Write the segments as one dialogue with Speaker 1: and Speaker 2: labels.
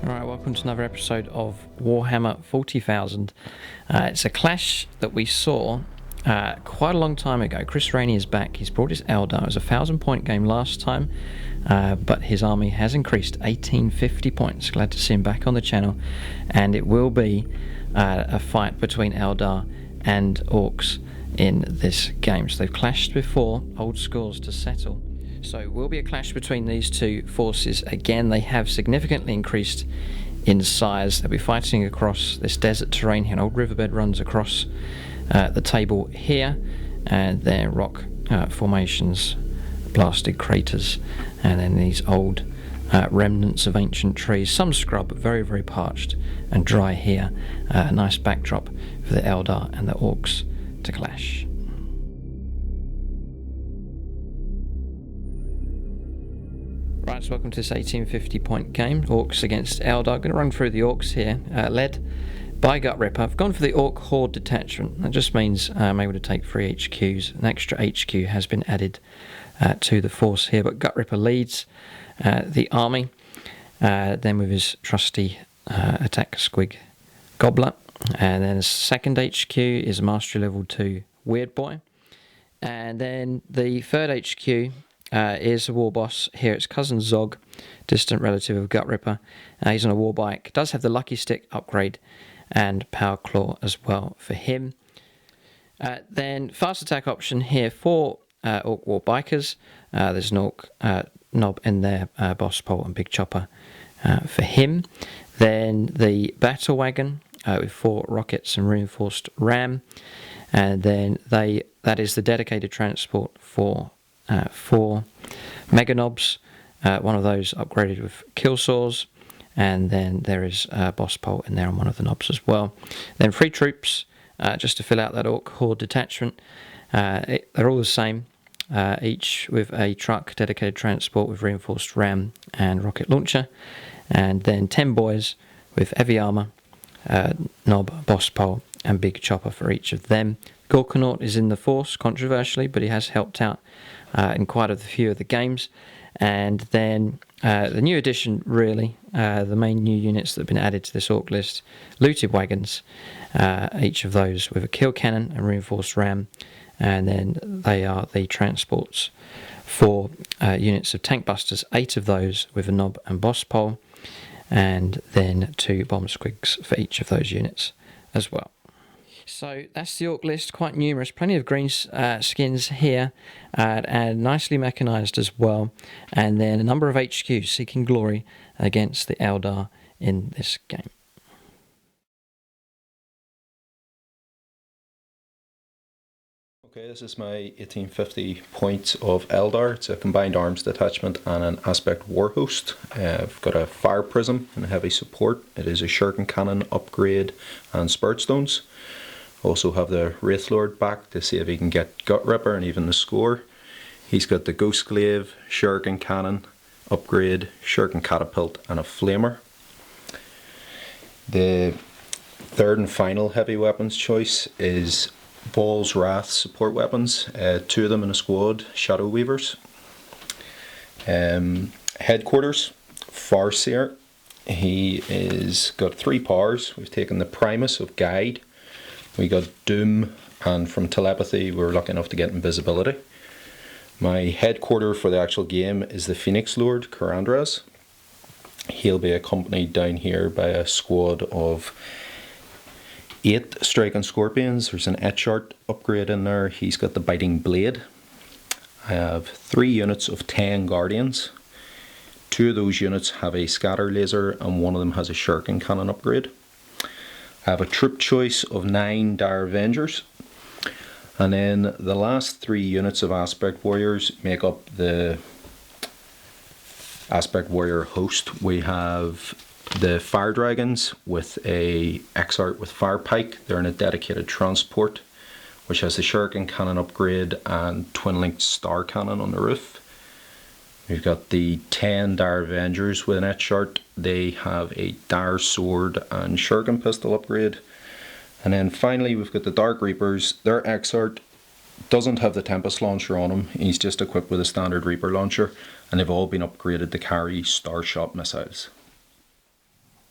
Speaker 1: Alright, welcome to another episode of Warhammer 40,000. It's a clash that we saw quite a long time ago. Chris Rainey is back. He's brought his Eldar. It was a 1,000-point game last time, but his army has increased 1850 points. Glad to see him back on the channel. And it will be a fight between Eldar and Orks in this game. So they've clashed before, old scores to settle. So it will be a clash between these two forces. Again, they have significantly increased in size. They'll be fighting across this desert terrain here. An old riverbed runs across the table here, and their rock formations, blasted craters, and then these old remnants of ancient trees. Some scrub, but very, very parched and dry here. A nice backdrop for the Eldar and the Orks to clash. Right, so welcome to this 1850 point game, Orks against Eldar. I'm going to run through the Orks here, led by Gutrippa. I've gone for the Ork Horde detachment. That just means I'm able to take 3 HQs. An extra HQ has been added to the force here, but Gutrippa leads the army, then with his trusty attack squig Gobbler, and then his second HQ is a Mastery Level 2 Weird Boy, and then the third HQ is a war boss here. It's cousin Zog, distant relative of Gutrippa. He's on a war bike. Does have the lucky stick upgrade and power claw as well for him. Then fast attack option here for Ork war bikers. There's an Ork knob in there, boss pole and big chopper for him. Then the battle wagon with 4 rockets and reinforced ram, and then that is the dedicated transport for 4 mega knobs, one of those upgraded with kill saws, and then there is a boss pole in there on one of the knobs as well. Then 3 troops just to fill out that Ork Horde detachment. They're all the same, each with a truck, dedicated transport with reinforced ram and rocket launcher, and then 10 boys with heavy armour, knob, boss pole and big chopper for each of them. Gorkanaut is in the force, controversially, but he has helped out in quite a few of the games. And then the new addition, really, the main new units that have been added to this Ork list, looted wagons, each of those with a kill cannon and reinforced ram, and then they are the transports for units of tank busters, 8 of those with a knob and boss pole, and then 2 bomb squigs for each of those units as well. So that's the Ork list, quite numerous, plenty of green skins here, and nicely mechanised as well, and then a number of HQs seeking glory against the Eldar in this game.
Speaker 2: Okay, this is my 1850 points of Eldar. It's a combined arms detachment and an aspect war host. I've got a fire prism and heavy support. It is a shuriken cannon upgrade and spirit stones. Also have the Wraith Lord back to see if he can get Gutrippa and even the score. He's got the Ghost Glaive, shuriken cannon, upgrade, shuriken catapult and a flamer. The third and final heavy weapons choice is Ball's Wrath support weapons, 2 of them in a squad, Shadow Weavers. Headquarters, Farseer. He is got 3 powers. We've taken the Primus of Guide. We got Doom, and from telepathy we're lucky enough to get invisibility. My headquarter for the actual game is the Phoenix Lord, Karandras. He'll be accompanied down here by a squad of 8 striking scorpions. There's an Etchart upgrade in there. He's got the Biting Blade. I have 3 units of 10 Guardians. 2 of those units have a scatter laser and 1 of them has a shuriken cannon upgrade. I have a troop choice of 9 Dire Avengers. And then the last 3 units of Aspect Warriors make up the Aspect Warrior host. We have the Fire Dragons with a Exart with Fire Pike. They're in a dedicated transport, which has the Shuriken Cannon upgrade and Twin-linked Star Cannon on the roof. We've got the 10 Dire Avengers with an Etchart. They have a Dire Sword and Shuriken Pistol upgrade. And then finally we've got the Dark Reapers. Their Exart doesn't have the Tempest launcher on him. He's just equipped with a standard Reaper launcher, and they've all been upgraded to carry Starshot missiles.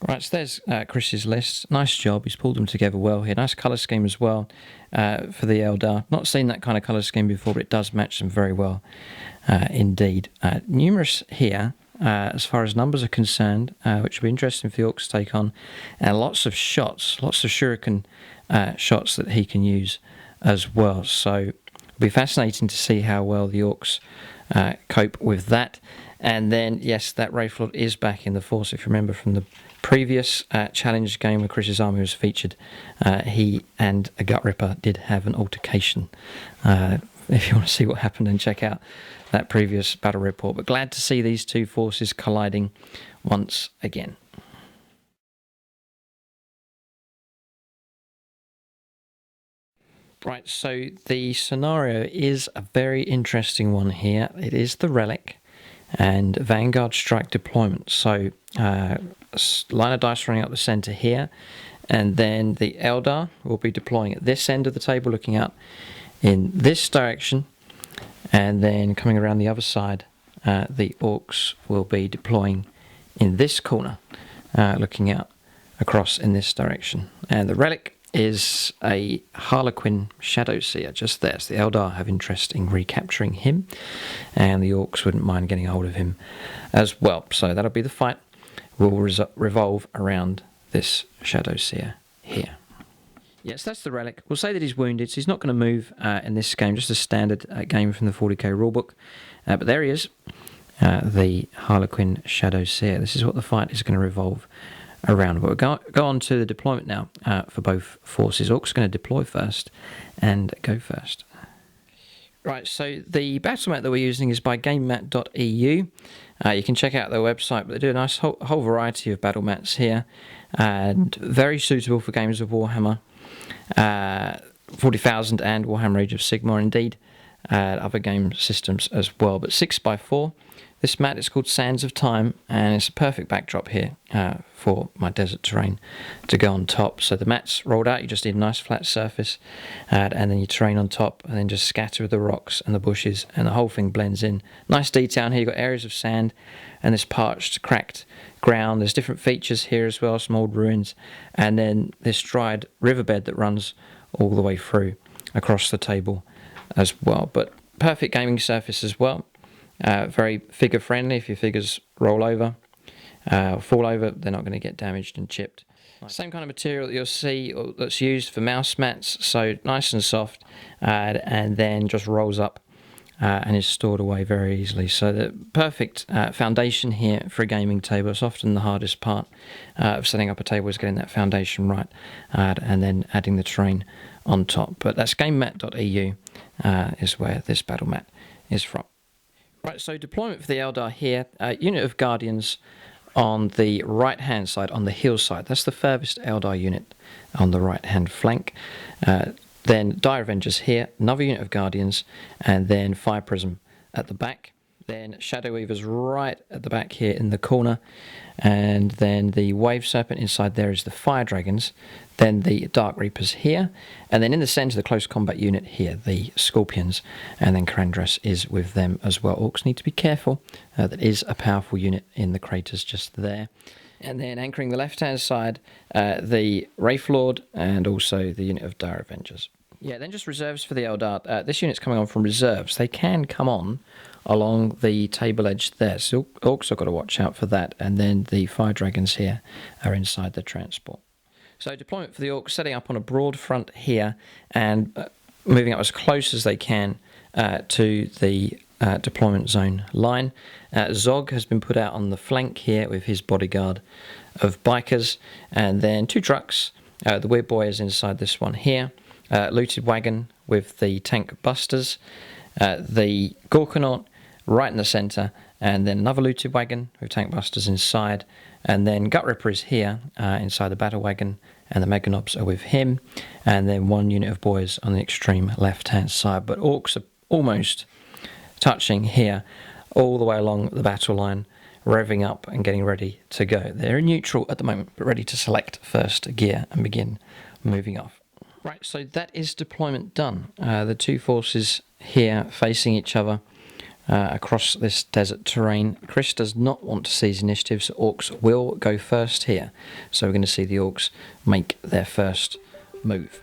Speaker 1: Right, so there's Chris's list. Nice job, he's pulled them together well here. Nice colour scheme as well for the Eldar. Not seen that kind of colour scheme before, but it does match them very well indeed. Numerous here as far as numbers are concerned, which will be interesting for the Orks to take on. And lots of shots, lots of shuriken shots that he can use as well. So it'll be fascinating to see how well the Orks cope with that. And then, yes, that Wraithlord is back in the force. If you remember from the previous challenge game where Chris's army was featured, he and a Gutrippa did have an altercation. If you want to see what happened, and check out that previous battle report. But glad to see these 2 forces colliding once again. Right, so the scenario is a very interesting one here. It is the Relic and Vanguard Strike deployment. So line of dice running up the centre here, and then the Eldar will be deploying at this end of the table, looking out in this direction, and then coming around the other side, the Orks will be deploying in this corner, looking out across in this direction. And the Relic is a Harlequin Shadowseer just there, so the Eldar have interest in recapturing him, and the Orks wouldn't mind getting hold of him as well. So that'll be the fight. Will revolve around this Shadowseer here. Yes, that's the Relic. We'll say that he's wounded, so he's not going to move in this game, just a standard game from the 40k rulebook. But there he is, the Harlequin Shadowseer. This is what the fight is going to revolve around. But we'll go on to the deployment now for both forces. Orcs are going to deploy first and go first. Right, so the battle mat that we're using is by gamemat.eu. You can check out their website, but they do a nice whole variety of battle mats here, and very suitable for games of Warhammer 40,000 and Warhammer Age of Sigmar, indeed other game systems as well. But 6x4, this mat is called Sands of Time, and it's a perfect backdrop here for my desert terrain to go on top. So the mat's rolled out, you just need a nice flat surface, and then your terrain on top, and then just scatter the rocks and the bushes, and the whole thing blends in. Nice detail here, you've got areas of sand and this parched, cracked ground. There's different features here as well, some old ruins, and then this dried riverbed that runs all the way through across the table as well. But perfect gaming surface as well. Very figure friendly. If your figures roll over, fall over, they're not going to get damaged and chipped. Same kind of material that you'll see that's used for mouse mats, so nice and soft, and then just rolls up and is stored away very easily. So the perfect foundation here for a gaming table. It's often the hardest part of setting up a table, is getting that foundation right, and then adding the terrain on top. But that's gamemat.eu is where this battle mat is from. Right, so deployment for the Eldar here, unit of Guardians on the right hand side, on the hill side. That's the furthest Eldar unit on the right hand flank. Then Dire Avengers here, another unit of Guardians, and then Fire Prism at the back. Then Shadow Weaver's right at the back here in the corner, and then the Wave Serpent inside there is the Fire Dragons, then the Dark Reapers here, and then in the centre the close combat unit here, the Scorpions, and then Karandras is with them as well. Orcs need to be careful, that is a powerful unit in the craters just there. And then anchoring the left hand side, the Wraith Lord and also the unit of Dire Avengers. Yeah, then just reserves for the Eldar. This unit's coming on from reserves. They can come on along the table edge there, so Orcs have got to watch out for that. And then the Fire Dragons here are inside the transport. So deployment for the Orcs, setting up on a broad front here and moving up as close as they can to the deployment zone line. Zog has been put out on the flank here with his bodyguard of bikers, and then 2 trucks. The Weird Boy is inside this one here. Looted wagon with the tank busters, the Gorkanaut right in the centre, and then another looted wagon with tank busters inside, and then Gutrippa is here inside the battle wagon, and the Meganobs are with him, and then 1 unit of boys on the extreme left hand side. But Orcs are almost touching here all the way along the battle line, revving up and getting ready to go. They're in neutral at the moment, but ready to select first gear and begin moving off. Right, so that is deployment done. The 2 forces here facing each other across this desert terrain. Chris does not want to seize initiative, so Orcs will go first here. So we're going to see the Orcs make their first move.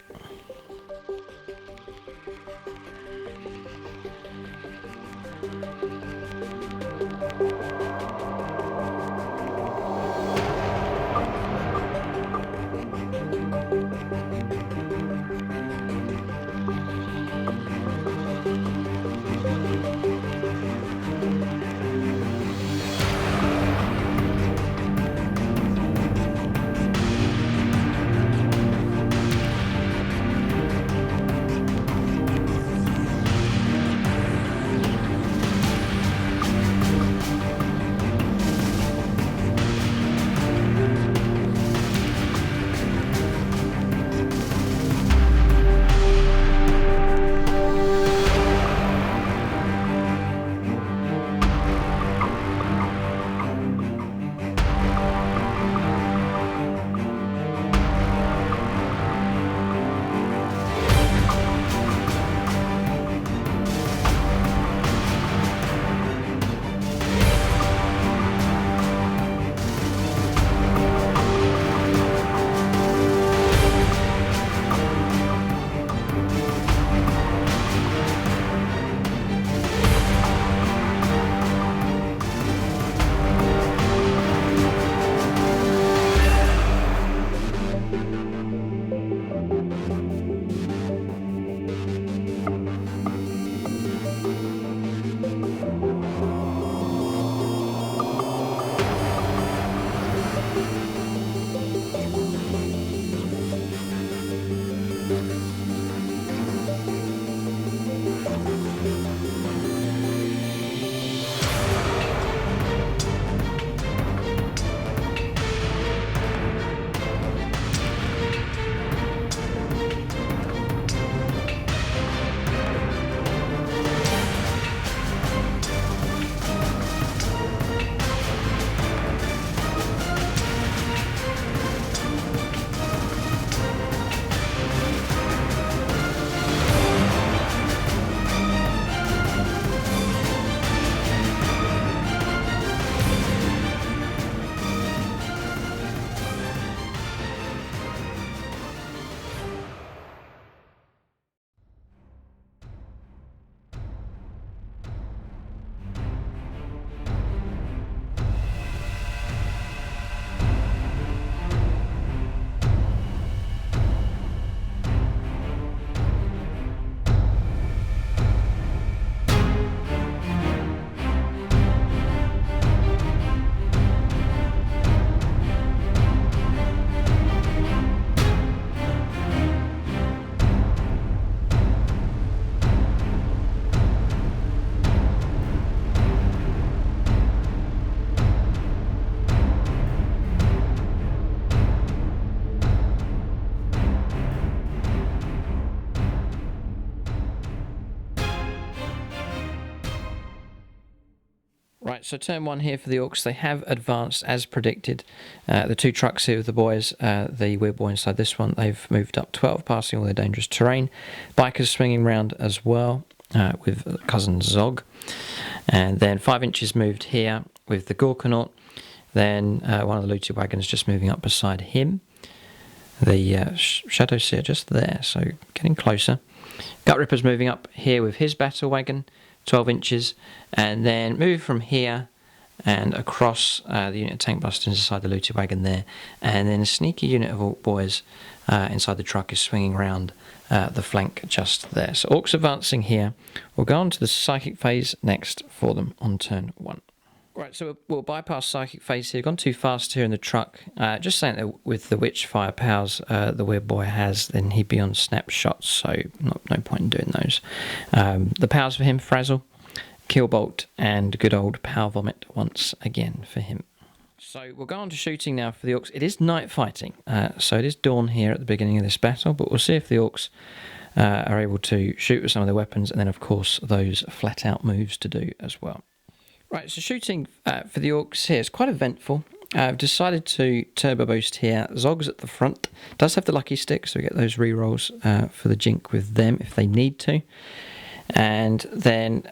Speaker 1: Right, so turn 1 here for the Orks. They have advanced as predicted. The 2 trucks here with the boys, the weird boy inside this one, they've moved up 12, passing all their dangerous terrain. Bikers swinging round as well with cousin Zog. And then 5 inches moved here with the Gorkanaut. Then one of the looted wagons just moving up beside him. The Shadow Seer just there, so getting closer. Gutrippa's moving up here with his battle wagon, 12 inches, and then move from here and across the unit of tank busters inside the looted wagon there, and then a sneaky unit of Ork boys inside the truck is swinging around the flank just there. So Orks advancing here. We'll go on to the psychic phase next for them on turn 1. Right, so we'll bypass psychic phase here. Gone too fast here in the truck. Just saying that with the Witchfire powers the weird boy has, then he'd be on snapshots, so no point in doing those. The powers for him, Frazzle, Killbolt, and good old Power Vomit once again for him. So we'll go on to shooting now for the Orks. It is night fighting, so it is dawn here at the beginning of this battle, but we'll see if the Orks are able to shoot with some of their weapons, and then of course those flat-out moves to do as well. Right, so shooting for the Orks here is quite eventful. I've decided to turbo boost here. Zog's at the front. Does have the lucky stick, so we get those rerolls for the jink with them if they need to. And then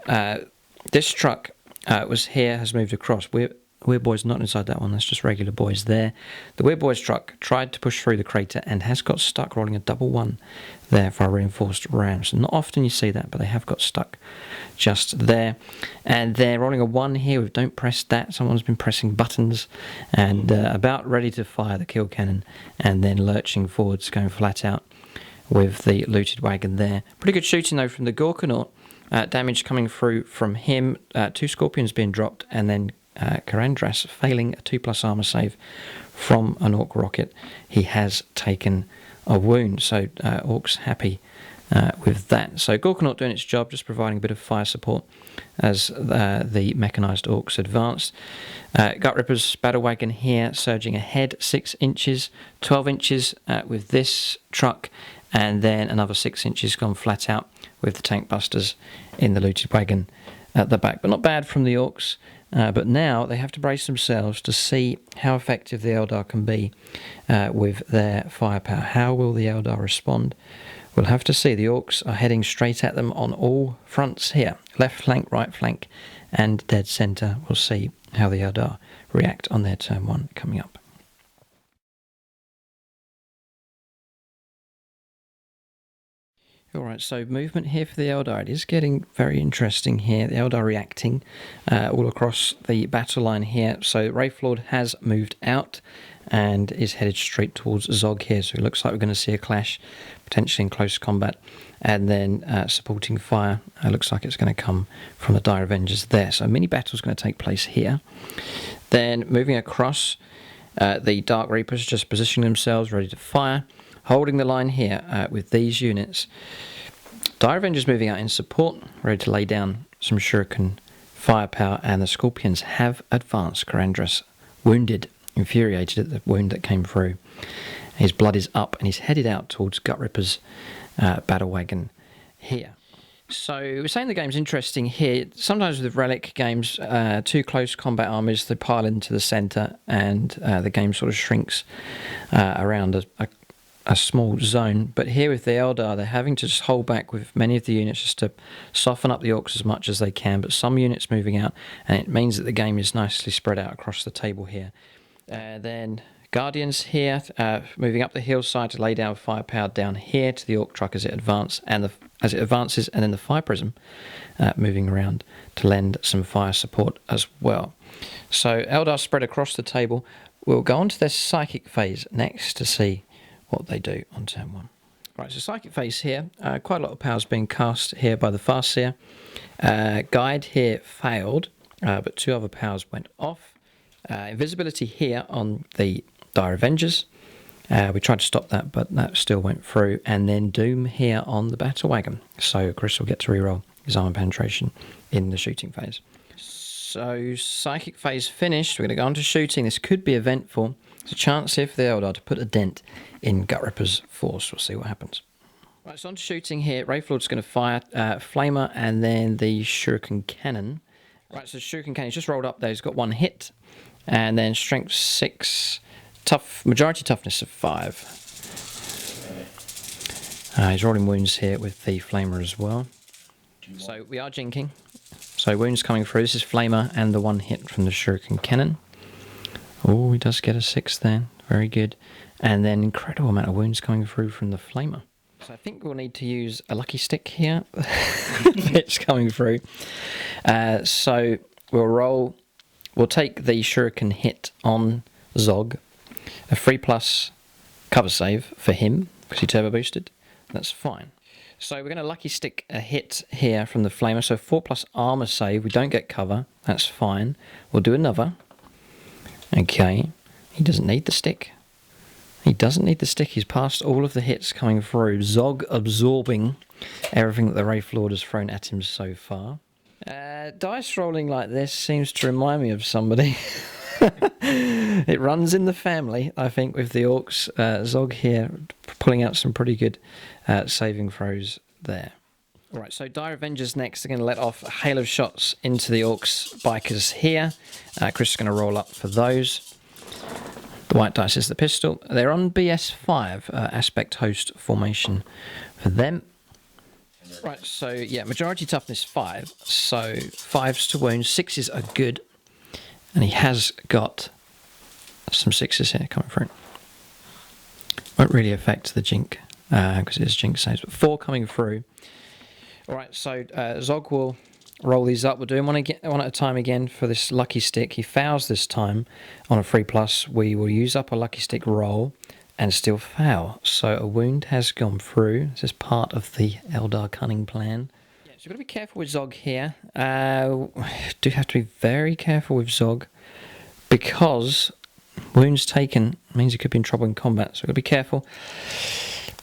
Speaker 1: this truck was here, has moved across. Weird boys not inside that one, that's just regular boys there. The weird boys truck tried to push through the crater and has got stuck, rolling a double 1 there for a reinforced ram. So not often you see that, but they have got stuck just there. And they're rolling a 1 here with don't press that. Someone's been pressing buttons and about ready to fire the kill cannon, and then lurching forwards, going flat out with the looted wagon there. Pretty good shooting though from the Gorkanaut. Damage coming through from him, 2 scorpions being dropped, and then Karandras failing a 2+ armor save from an Ork rocket. He has taken a wound, so Ork's happy with that. So Gorkanaut doing its job, just providing a bit of fire support as the mechanised Orks advanced. Gutrippa's battle wagon here surging ahead 6 inches, 12 inches with this truck, and then another 6 inches gone flat out with the tank busters in the looted wagon at the back. But not bad from the Orks. But now they have to brace themselves to see how effective the Eldar can be with their firepower. How will the Eldar respond? We'll have to see. The Orks are heading straight at them on all fronts here. Left flank, right flank, and dead centre. We'll see how the Eldar react on their turn 1 coming up. Alright, so movement here for the Eldar. It is getting very interesting here. The Eldar reacting all across the battle line here. So Wraithlord has moved out and is headed straight towards Zog here. So it looks like we're going to see a clash, potentially in close combat. And then supporting fire, looks like it's going to come from the Dire Avengers there. So a mini battle is going to take place here. Then moving across, the Dark Reapers just positioning themselves, ready to fire. Holding the line here with these units. Dire Avengers moving out in support, ready to lay down some shuriken firepower, and the Scorpions have advanced. Karandras wounded, infuriated at the wound that came through. His blood is up and he's headed out towards Gutrippa's battle wagon here. So we're saying the game's interesting here. Sometimes with Relic games, 2 close combat armies, they pile into the centre and the game sort of shrinks around a small zone. But here with the Eldar, they're having to just hold back with many of the units just to soften up the Orks as much as they can, but some units moving out, and it means that the game is nicely spread out across the table here. Then Guardians here, moving up the hillside to lay down firepower down here to the Ork truck as it advances, and then the Fire Prism moving around to lend some fire support as well. So Eldar spread across the table. We'll go on to their psychic phase next to see what they do on turn 1. Right, so psychic phase here, quite a lot of powers being cast here by the Farseer. Guide here failed, but 2 other powers went off. Invisibility here on the Dire Avengers. We tried to stop that, but that still went through. And then Doom here on the battle wagon. So Chris will get to reroll his armor penetration in the shooting phase. So psychic phase finished. We're going to go on to shooting. This could be eventful. There's a chance here for the Eldar to put a dent in Gutrippa's force. We'll see what happens. Right, so on to shooting here. Wraithlord's going to fire Flamer and then the Shuriken Cannon. Right, so Shuriken Cannon, he's just rolled up there. He's got 1 hit, and then strength 6, majority toughness of 5. He's rolling wounds here with the Flamer as well. So we are jinking. So wounds coming through. This is Flamer and the 1 hit from the Shuriken Cannon. Oh, he does get a 6 there. Very good. And then incredible amount of wounds coming through from the Flamer. So I think we'll need to use a lucky stick here. It's coming through. So we'll take the Shuriken hit on Zog. A 3+ cover save for him, because he turbo boosted. That's fine. So we're going to lucky stick a hit here from the Flamer. So 4+ armor save. We don't get cover. That's fine. We'll do another. Okay. He doesn't need the stick. He doesn't need the stick. He's passed all of the hits coming through. Zog absorbing everything that the Wraith Lord has thrown at him so far. Dice rolling like this seems to remind me of somebody. It runs in the family, I think, with the Orks. Zog here pulling out some pretty good saving throws there. Alright, so Dire Avengers next. They're going to let off a hail of shots into the Orks bikers here. Chris is going to roll up for those. The white dice is the pistol. They're on BS5, aspect host formation for them. Right, so yeah, majority toughness 5. So 5s to wounds, 6s are good. And he has got some 6s here coming through. Won't really affect the jink, because it is jink saves, but 4 coming through. Alright, so Zog will roll these up. We'll do them one at a time again for this lucky stick. He fouls this time on a 3+. We will use up a lucky stick roll and still foul. So a wound has gone through. This is part of the Eldar cunning plan. Yeah, so you've got to be careful with Zog here. Do have to be very careful with Zog, because wounds taken means he could be in trouble in combat. So we've got to be careful.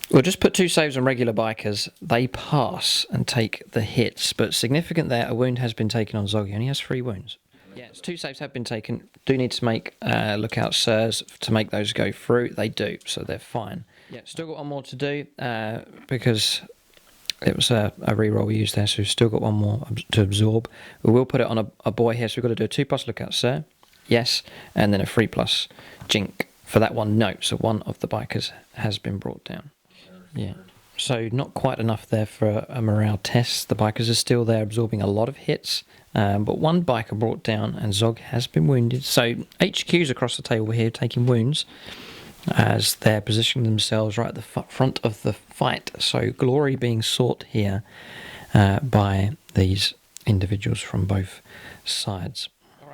Speaker 1: We'll just put 2 saves on regular bikers. They pass and take the hits, but significant there, a wound has been taken on Zog. He only has 3 wounds. Yes, 2 saves have been taken. Do need to make lookout sirs to make those go through. They do, so they're fine. Yeah, still got 1 more to do, because it was a reroll we used there, so we've still got 1 more to absorb. We will put it on a boy here, so we've got to do a 2+ lookout sir. Yes, and then a 3+ jink for that 1 note. So 1 of the bikers has been brought down. Yeah, so not quite enough there for a morale test. The bikers are still there absorbing a lot of hits, but 1 biker brought down and Zog has been wounded. So HQs across the table here taking wounds as they're positioning themselves right at the front of the fight. So glory being sought here by these individuals from both sides.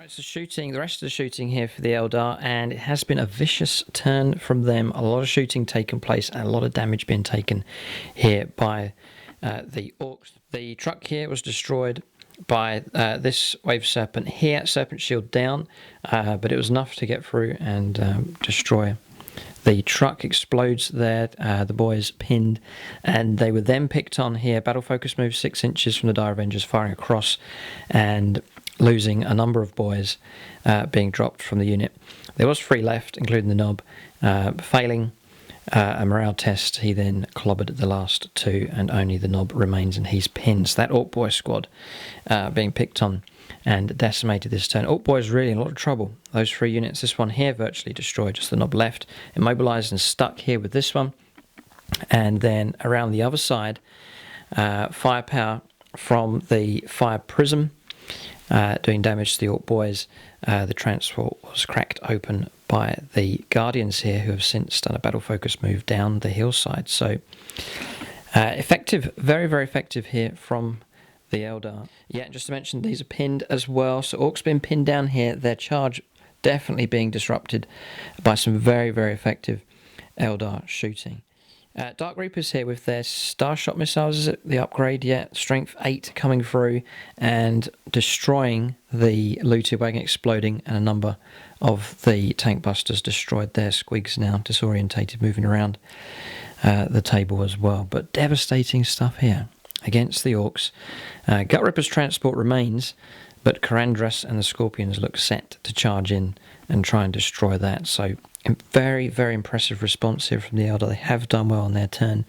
Speaker 1: So shooting, the rest of the shooting here for the Eldar, and it has been a vicious turn from them. A lot of shooting taking place and a lot of damage being taken here by the Orks. The truck here was destroyed by this Wave Serpent here. Serpent shield down, but it was enough to get through and destroy. The truck explodes there, the boys pinned, and they were then picked on here. Battle focus move 6 inches from the Dire Avengers, firing across and losing a number of boys being dropped from the unit. There was 3 left, including the Knob. Failing a morale test, he then clobbered the last 2, and only the Knob remains, and he's pinned. So that Ork Boy squad being picked on and decimated this turn. Ork Boy's really in a lot of trouble. Those 3 units, this one here virtually destroyed, just the Knob left, immobilised and stuck here with this one. And then around the other side, firepower from the Fire Prism, doing damage to the Ork Boys. The transport was cracked open by the Guardians here, who have since done a battle focus move down the hillside. So effective, very, very effective here from the Eldar. Yeah, just to mention, these are pinned as well. So Orcs been pinned down here. Their charge definitely being disrupted by some very, very effective Eldar shooting. Dark Reapers here with their Starshot missiles, is it the upgrade? Yeah, strength 8 coming through and destroying the looted wagon, exploding, and a number of the tank busters destroyed there. Squigs now disorientated, moving around the table as well. But devastating stuff here against the Orks. Gutrippa's transport remains, but Karandras and the Scorpions look set to charge in and try and destroy that. So Very, very impressive response here from the Eldar. They have done well on their turn.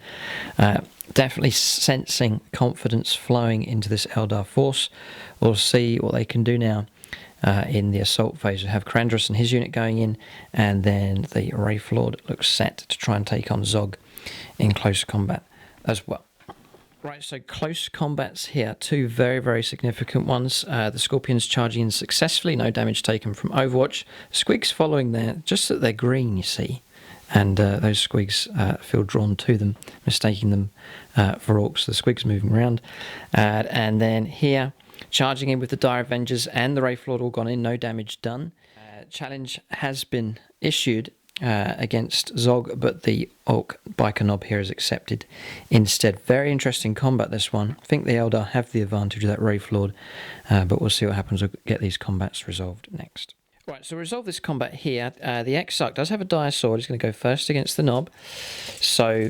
Speaker 1: Definitely sensing confidence flowing into this Eldar force. We'll see what they can do now in the assault phase. We have Krandros and his unit going in, and then the Wraith Lord looks set to try and take on Zog in close combat as well. Right, so close combats here, two very, very significant ones. The Scorpions charging in successfully, no damage taken from Overwatch. Squigs following there, just that they're green, you see. And those Squigs feel drawn to them, mistaking them for Orks. The Squigs moving around. And then here, charging in with the Dire Avengers and the Wraith Lord all gone in, no damage done. Challenge has been issued against Zog, but the Ork biker knob here is accepted instead. Very interesting combat, this one. I think the Eldar have the advantage of that Wraith Lord, but we'll see what happens. We'll get these combats resolved next. Right, so resolve this combat here. The Exarch does have a dire sword. He's going to go first against the knob. So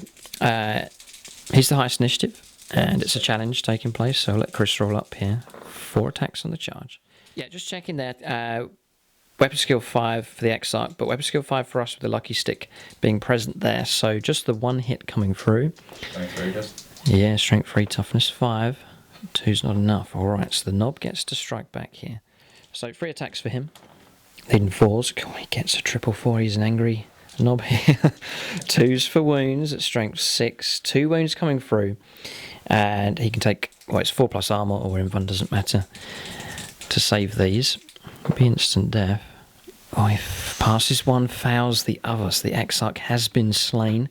Speaker 1: he's the highest initiative, and it's a challenge taking place. So I'll let Chris roll up here. 4 attacks on the charge. Yeah, just checking that. Weapon skill 5 for the Exarch, but weapon skill 5 for us with the lucky stick being present there. So just the 1 hit coming through.
Speaker 2: Strength 3 just.
Speaker 1: Yeah, strength 3, toughness 5. 2's not enough. Alright, so the knob gets to strike back here. So 3 attacks for him. Leading 4s. God, he gets a triple 4. He's an angry knob here. 2's for wounds at strength 6. 2 wounds coming through. And he can take, well, it's 4 plus armor or invuln, doesn't matter, to save these. It'll be instant death. Oh, he passes one, fouls the other. So the Exarch has been slain.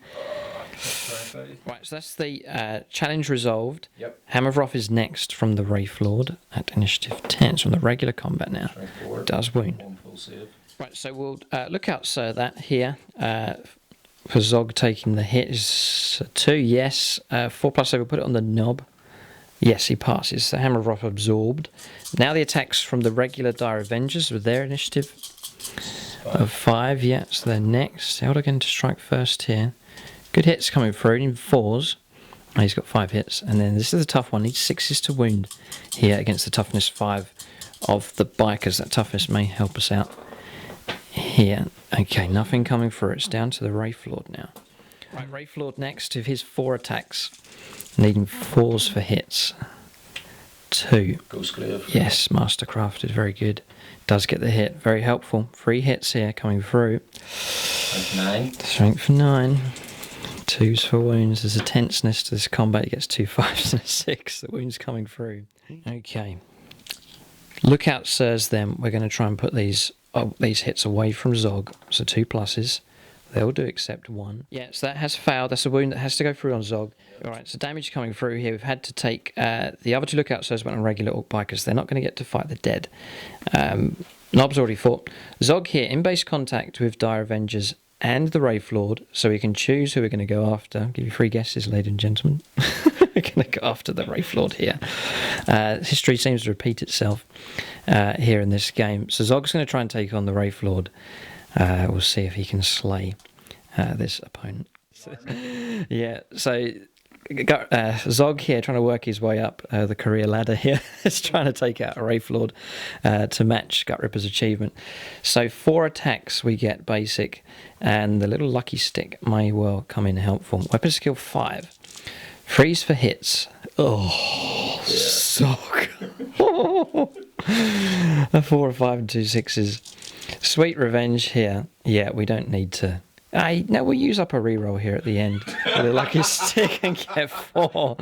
Speaker 1: Right, so that's the challenge resolved.
Speaker 2: Yep.
Speaker 1: Hammer of Wrath is next from the Wraith Lord at initiative 10. It's from the regular combat now. It does wound.
Speaker 2: 1 full save.
Speaker 1: Right, so we'll look out, sir, that here. For Zog taking the hit is 2, yes. 4 plus, so we'll put it on the knob. Yes, he passes. The Hammer of Wrath absorbed. Now the attacks from the regular Dire Avengers with their initiative of 5. Yeah, so they're next. Eldar going to strike first here. Good hits coming through in 4s. Oh, he's got 5 hits. And then this is the tough one. Needs 6s to wound here against the toughness 5 of the bikers. That toughness may help us out here. Okay, nothing coming through. It's down to the Wraith Lord now. Right, Wraith Lord next to his 4 attacks. Needing 4s for hits. 2.
Speaker 2: Ghostglaive.
Speaker 1: Yes, mastercrafted, very good. Does get the hit, very helpful. 3 hits here coming through.
Speaker 2: Strength 9.
Speaker 1: Strength for 9. 2's for wounds. There's a tenseness to this combat. He gets 2 5s and a 6. The wounds coming through. Okay. Look out, sirs, then. We're going to try and put these hits away from Zog. So 2 pluses. They'll do except 1. Yeah, so that has failed. That's a wound that has to go through on Zog. Alright, so damage coming through here. We've had to take the other 2 lookouts, so went on regular Ork bikers. They're not going to get to fight the dead. Nob's already fought. Zog here in base contact with Dire Avengers and the Wraith Lord, so we can choose who we're going to go after. I'll give you 3 guesses, ladies and gentlemen. We're going to go after the Wraith Lord here. History seems to repeat itself here in this game. So Zog's going to try and take on the Wraith Lord. We'll see if he can slay this opponent. Yeah, so Zog here trying to work his way up the career ladder here. Is trying to take out a Wraith Lord to match Gutrippa's achievement. So 4 attacks we get basic, and the little lucky stick may well come in helpful. Weapon skill 5. 3's for hits. Oh, Zog. A 4, 5 and 2 6s. Sweet revenge here. Yeah, we don't need to. No, we'll use up a reroll here at the end with a lucky stick and get 4.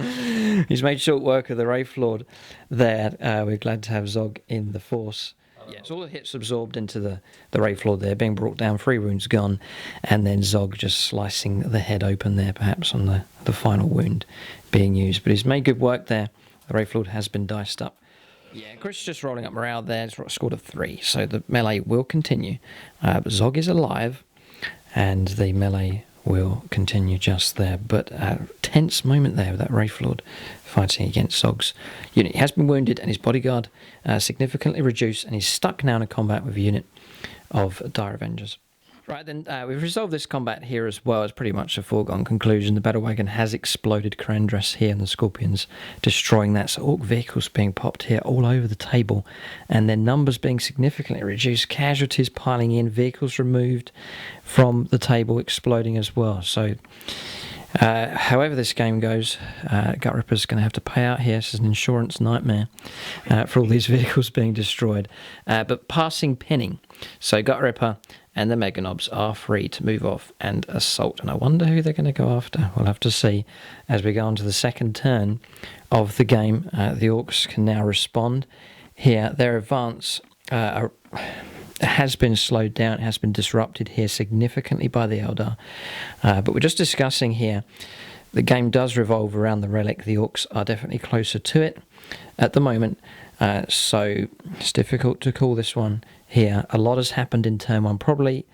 Speaker 1: He's made short work of the Wraith Lord there. We're glad to have Zog in the force. Yes, all the hits absorbed into the Wraith Lord there, being brought down, 3 wounds gone, and then Zog just slicing the head open there, perhaps on the final wound being used. But he's made good work there. The Wraith Lord has been diced up. Yeah, Chris just rolling up morale there. It's scored a 3, so the melee will continue. But Zog is alive, and the melee will continue just there. But a tense moment there with that Wraith Lord fighting against Zog's unit. He has been wounded, and his bodyguard significantly reduced, and he's stuck now in a combat with a unit of Dire Avengers. Right, then we've resolved this combat here as well. It's pretty much a foregone conclusion. The battle wagon has exploded Karandras here and the Scorpions destroying that. So Ork vehicles being popped here all over the table and their numbers being significantly reduced. Casualties piling in, vehicles removed from the table exploding as well. So however this game goes, Gutrippa's going to have to pay out here. This is an insurance nightmare for all these vehicles being destroyed. But passing pinning. So Gutrippa and the Meganobs are free to move off and assault. And I wonder who they're going to go after. We'll have to see as we go on to the second turn of the game. The Orks can now respond here. Their advance has been slowed down, has been disrupted here significantly by the Eldar. But we're just discussing here, the game does revolve around the Relic. The Orks are definitely closer to it at the moment. So it's difficult to call this one here. A lot has happened in turn one, probably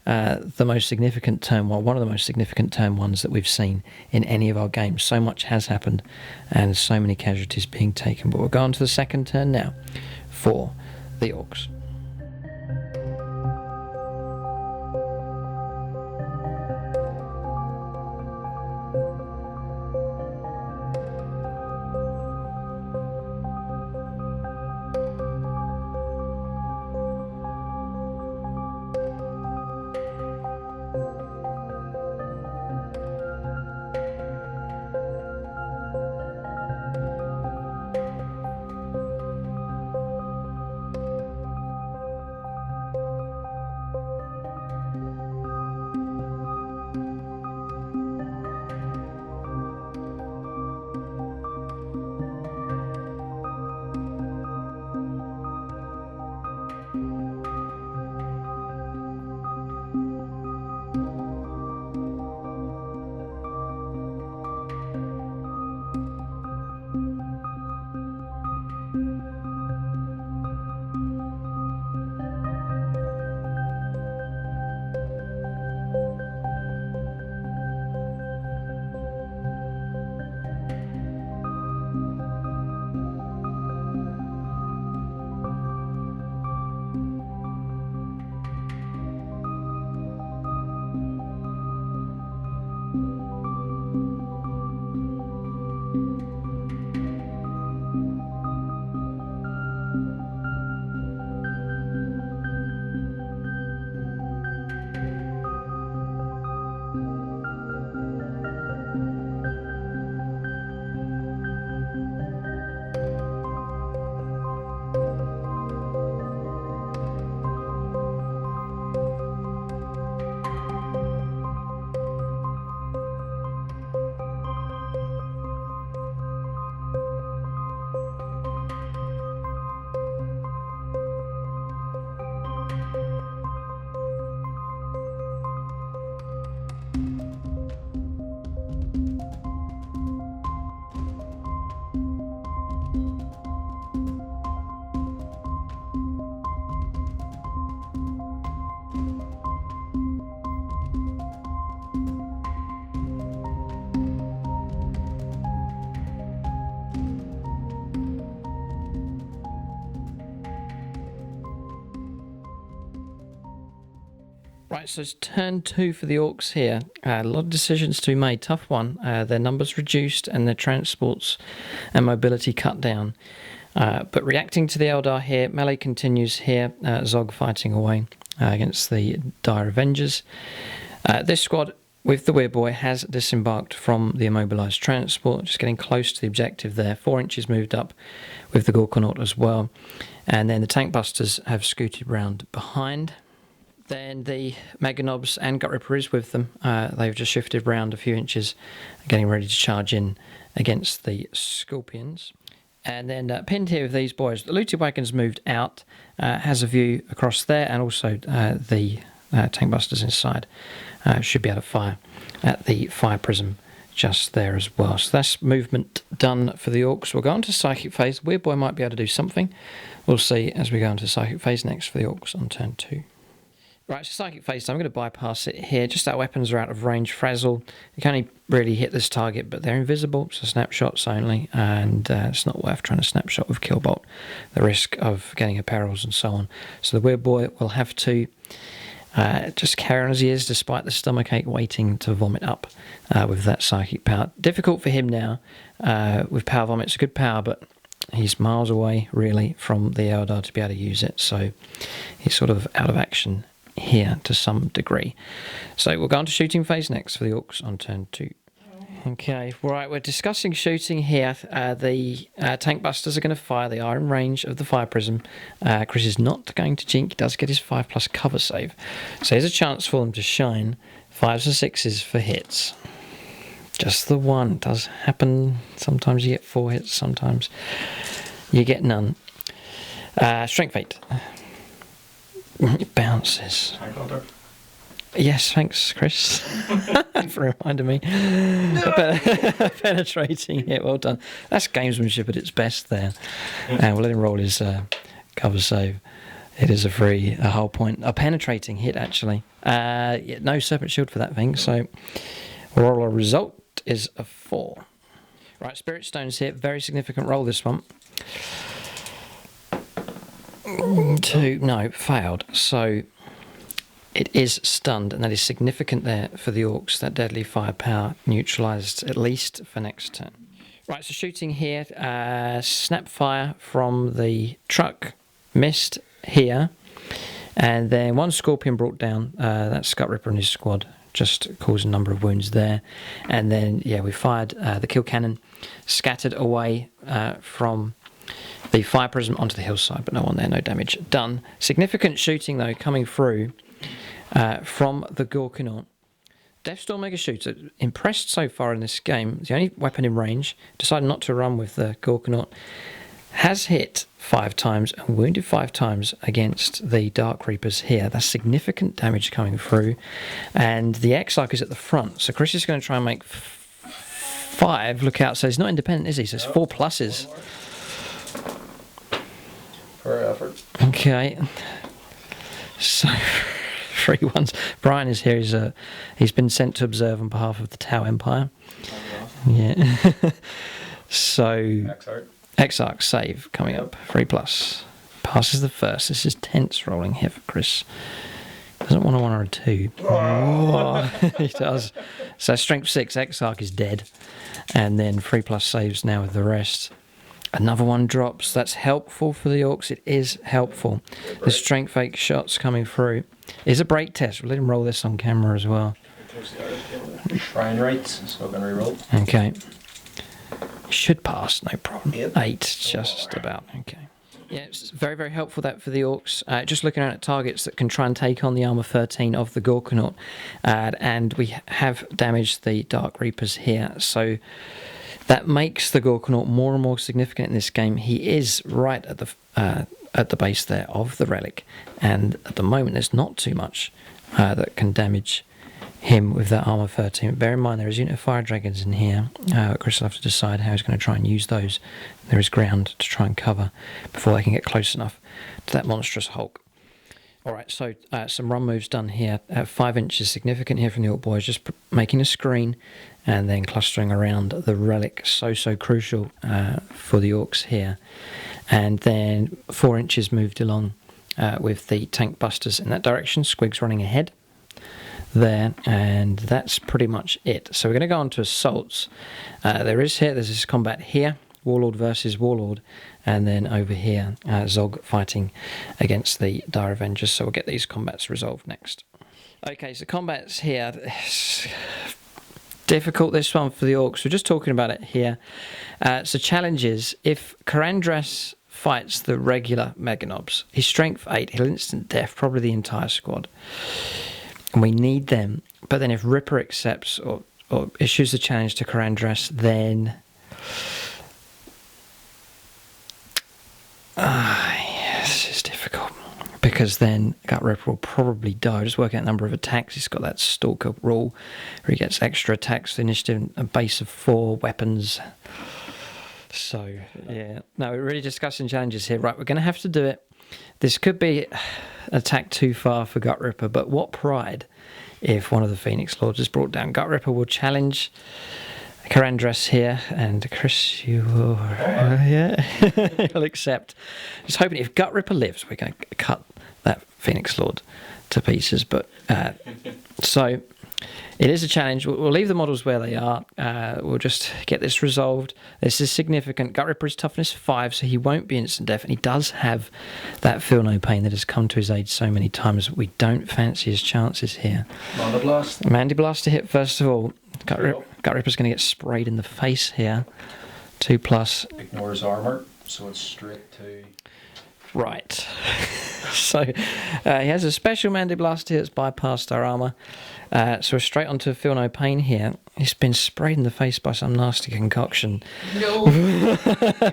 Speaker 1: the most significant turn one, one of the most significant turn ones that we've seen in any of our games. So much has happened and so many casualties being taken. But we'll go on to the second turn now for the Orks. Right, so it's turn two for the Orks here. A lot of decisions to be made. Tough one. Their numbers reduced and their transports and mobility cut down. But reacting to the Eldar here, melee continues here. Zog fighting away against the Dire Avengers. This squad with the Weird Boy has disembarked from the immobilised transport, just getting close to the objective there. 4 inches moved up with the Gorkonaut as well. And then the Tank Busters have scooted round behind. Then the Meganobs and Gutrippa is with them. They've just shifted round a few inches, getting ready to charge in against the Scorpions. And then pinned here with these boys, the looted wagon's moved out, has a view across there, and also the Tank Busters inside should be able to fire at the fire prism just there as well. So that's movement done for the Orks. We'll go on to Psychic Phase. Weird Boy might be able to do something. We'll see as we go on to Psychic Phase next for the Orks on turn 2. Right, so Psychic Phase, I'm going to bypass it here. Just our weapons are out of range. Frazzle, you can only really hit this target, but they're invisible, so snapshots only, and it's not worth trying to snapshot with Killbolt. The risk of getting apparels and so on. So the Weird Boy will have to just carry on as he is, despite the stomachache, waiting to vomit up with that psychic power. Difficult for him now with power vomit. It's a good power, but he's miles away, really, from the Eldar to be able to use it. So he's sort of out of action here to some degree. So we'll go on to shooting phase next for the Orks on turn 2. Okay, right, we're discussing shooting here. The tank busters are going to fire. They are in range of the fire prism. Chris is not going to jink. He does get his 5+ cover save. So there's a chance for them to shine. 5s and 6s for hits. Just the one. Does happen. Sometimes you get 4 hits, sometimes you get none. Strength 8. It bounces. Yes, thanks, Chris, for reminding me. Penetrating hit, well done. That's gamesmanship at its best there. And we'll let him roll his cover save. It is a whole point. A penetrating hit, actually. Yeah, no serpent shield for that thing, so roll a result is a 4. Right, Spirit Stones here. Very significant roll, this one. 2, no, failed. So it is stunned, and that is significant there for the Orks. That deadly firepower neutralised, at least for next turn. Right, so shooting here. Snap fire from the truck. Missed here. And then 1 Scorpion brought down. That's Gutrippa and his squad. Just caused a number of wounds there. And then, yeah, we fired the kill cannon. Scattered away from the fire prism onto the hillside, but no one there, no damage done. Significant shooting, though, coming through from the Gorkanaut. Deathstorm Mega Shooter, impressed so far in this game. The only weapon in range. Decided not to run with the Gorkanaut. Has hit 5 times and wounded 5 times against the Dark Reapers here. That's significant damage coming through. And the Exarch is at the front. So Chris is going to try and make 5. Look out. So he's not independent, is he? So it's 4 pluses.
Speaker 2: For effort.
Speaker 1: Okay. So 3 ones. Brian is here. He's been sent to observe on behalf of the Tau Empire. Yeah. So Exarch save coming up. 3+. Passes the first. This is tense rolling here for Chris. Doesn't want a 1 or a 2. Oh, he does. So strength 6. Exarch is dead. And then 3+ saves now with the rest. Another one drops. That's helpful for the Orks. It is helpful. The strength 8 shots coming through. Is a break test. We'll let him roll this on camera as well.
Speaker 2: Brian writes, so I'm going to re-roll.
Speaker 1: Okay. Should pass, no problem. 8, just about. Okay. Yeah, it's very, very helpful that for the Orks. Just looking at targets that can try and take on the armor 13 of the Gorkanaut. And we have damaged the Dark Reapers here. So that makes the Gorkanaut more and more significant in this game. He is right at the base there of the Relic, and at the moment there's not too much that can damage him with that armor 13. Bear in mind there is a unit of fire dragons in here. Chris will have to decide how he's going to try and use those. There is ground to try and cover before they can get close enough to that monstrous Hulk. Alright, so some run moves done here. 5 inches significant here from the Ork boys, just making a screen and then clustering around the Relic. So crucial for the Orks here. And then 4 inches moved along with the tank busters in that direction. Squig's running ahead there, and that's pretty much it. So we're going to go on to assaults. There's this combat here. Warlord versus Warlord, and then over here Zog fighting against the Dire Avengers. So we'll get these combats resolved next. Okay, so combats here. Difficult this one for the Orks. We're just talking about it here. So challenges: if Karandras fights the regular Meganobs, he's strength 8, he'll instant death probably the entire squad, and we need them. But then if Ripper accepts or issues the challenge to Karandras, then this is difficult, because then Gutrippa will probably die. Just working out the number of attacks. He's got that Stalker rule where he gets extra attacks, initiative, a base of 4 weapons. So, yeah. No, we're really discussing challenges here. Right, we're going to have to do it. This could be an attack too far for Gutrippa, but what pride if one of the Phoenix Lords is brought down. Gutrippa will challenge Karandras here, and Chris, you will, he'll accept. Just hoping if Gutrippa lives, we're going to cut that Phoenix Lord to pieces. But so it is a challenge. We'll leave the models where they are. We'll just get this resolved. This is significant. Gutrippa is toughness 5, so he won't be instant death, and he does have that feel no pain that has come to his aid so many times. We don't fancy his chances here.
Speaker 2: Manda Blast.
Speaker 1: Mandy Blast to hit first of all. Gutrippa's going to get sprayed in the face here. 2+.
Speaker 2: Ignores armor, so it's straight to...
Speaker 1: Right. So he has a special Mandy Blast here that's bypassed our armour. So we're straight onto Feel No Pain here. He's been sprayed in the face by some nasty concoction.
Speaker 2: No!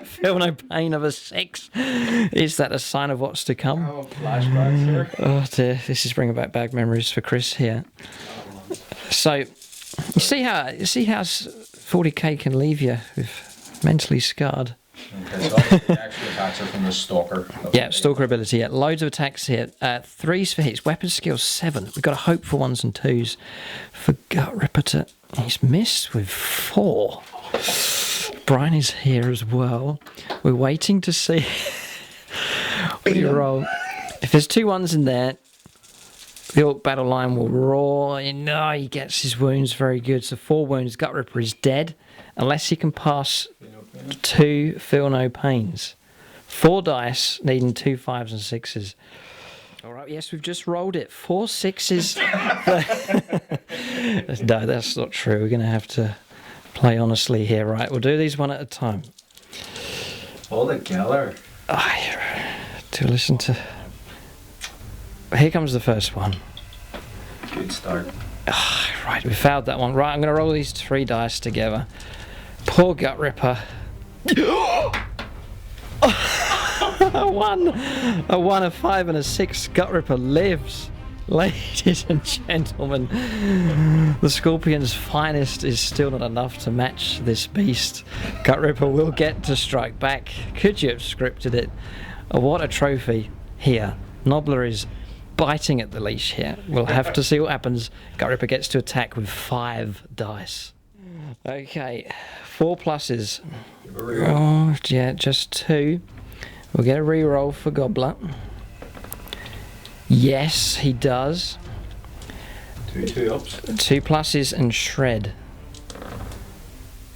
Speaker 1: Feel No Pain of a 6. Is that a sign of what's to come?
Speaker 2: Oh, flashbacks here.
Speaker 1: Oh dear, this is bringing back bad memories for Chris here. So, you see how 40k can leave you with mentally scarred.
Speaker 2: Okay, so the actual attacks are from the Stalker.
Speaker 1: Yeah, Stalker ability. Yeah, loads of attacks here. 3s for hits. Weapon skill 7. We've got to hope for 1s and 2s for Gutrippa to... He's missed with 4. Brian is here as well. We're waiting to see what you roll. If there's 2 1s in there, the Orc battle line will roar. No, he gets his wounds very good. So 4 wounds. Gutrippa is dead unless he can pass 2 Feel No Pains. 4 dice, needing 2 5s and 6s. All right, yes, we've just rolled it. 4 6s. No, that's not true. We're going to have to play honestly here. Right, we'll do these one at a time.
Speaker 2: Oh, the Geller.
Speaker 1: To listen to... Here comes the first one.
Speaker 2: Good start.
Speaker 1: Right, we failed that one. Right, I'm going to roll these 3 dice together. Poor Gutrippa. A 1, a 5 and a 6. Gutrippa lives. Ladies and gentlemen, the Scorpion's finest is still not enough to match this beast. Gutrippa will get to strike back. Could you have scripted it? What a trophy here. Nobbler is biting at the leash here. We'll have to see what happens. Gutrippa gets to attack with 5 dice. Okay, 4 pluses. Oh, yeah, just 2. We'll get a reroll for Gobbler. Yes, he does.
Speaker 2: 2 ups.
Speaker 1: 2 pluses and shred.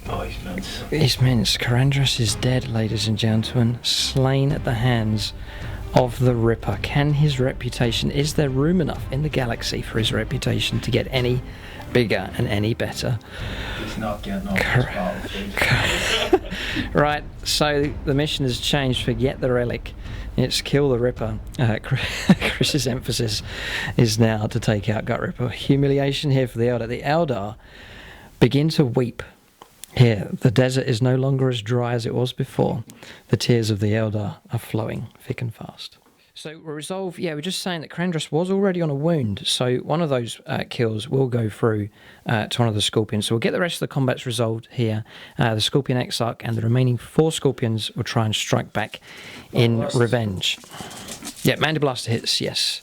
Speaker 2: Oh, he's mince.
Speaker 1: He's mince. Karandras is dead, ladies and gentlemen. Slain at the hands of the Ripper. Can his reputation... Is there room enough in the galaxy for his reputation to get any bigger and any better?
Speaker 2: He's not getting off his battlefield.
Speaker 1: Right, so the mission has changed. Forget the Relic. It's kill the Ripper. Chris's emphasis is now to take out Gutrippa. Humiliation here for the Eldar. The Eldar begin to weep. Here, the desert is no longer as dry as it was before. The tears of the Eldar are flowing thick and fast. So we're resolved. Yeah, we're just saying that Karandras was already on a wound, so one of those kills will go through to one of the Scorpions. So we'll get the rest of the combats resolved here. The Scorpion Exarch and the remaining 4 Scorpions will try and strike back in revenge. Yeah, Mandy Blaster hits, yes.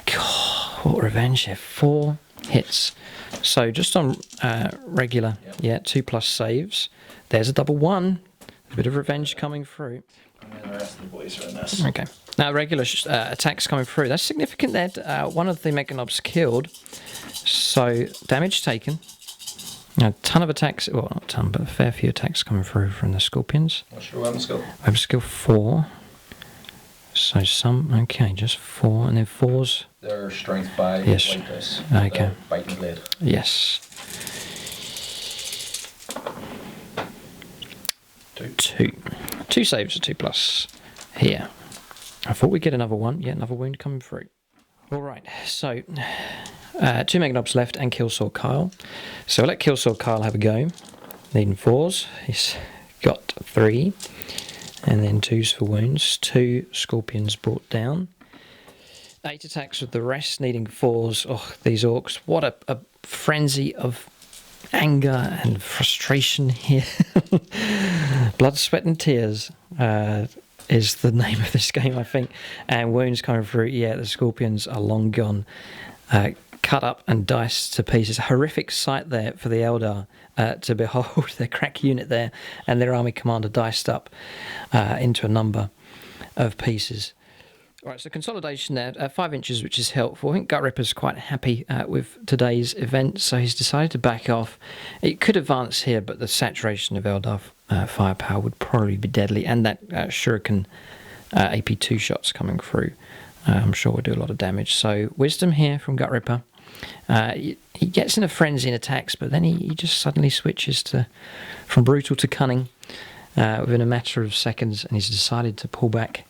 Speaker 1: God, what revenge here. 4 hits. So just on regular, yeah, 2+ saves. There's a double 1. A bit of revenge coming through.
Speaker 2: And the rest of the boys are in this.
Speaker 1: Okay. Now regular attacks coming through. That's significant that one of the Mechanobs killed. So damage taken. A ton of attacks, well not a ton, but a fair few attacks coming through from the Scorpions.
Speaker 2: What's your weapon skill?
Speaker 1: Weapon skill 4. So some, okay, just 4, and then 4s.
Speaker 2: They're strength 5.
Speaker 1: Yes.
Speaker 2: Like this.
Speaker 1: Okay.
Speaker 2: Biting blade.
Speaker 1: Yes.
Speaker 2: 2.
Speaker 1: 2 saves, a 2+ here. I thought we'd get another one. Yeah, another wound coming through. All right, so 2 Mechanobs left and Killsword Kyle. So I'll let Killsword Kyle have a go. Needing 4s. He's got 3. And then 2s for wounds. 2 Scorpions brought down. 8 attacks with the rest, needing 4s. Oh, these Orcs. What a frenzy of anger and frustration here. Blood, sweat and tears is the name of this game, I think. And wounds coming through. Yeah, the Scorpions are long gone. Cut up and diced to pieces. A horrific sight there for the Eldar to behold. Their crack unit there and their army commander diced up into a number of pieces. Right, so consolidation there, 5 inches, which is helpful. I think Gutrippa's quite happy with today's event, so he's decided to back off. It could advance here, but the saturation of Eldar firepower would probably be deadly, and that shuriken AP2 shots coming through, I'm sure will do a lot of damage. So wisdom here from Gutrippa. He gets in a frenzy and attacks, but then he just suddenly switches from brutal to cunning within a matter of seconds, and he's decided to pull back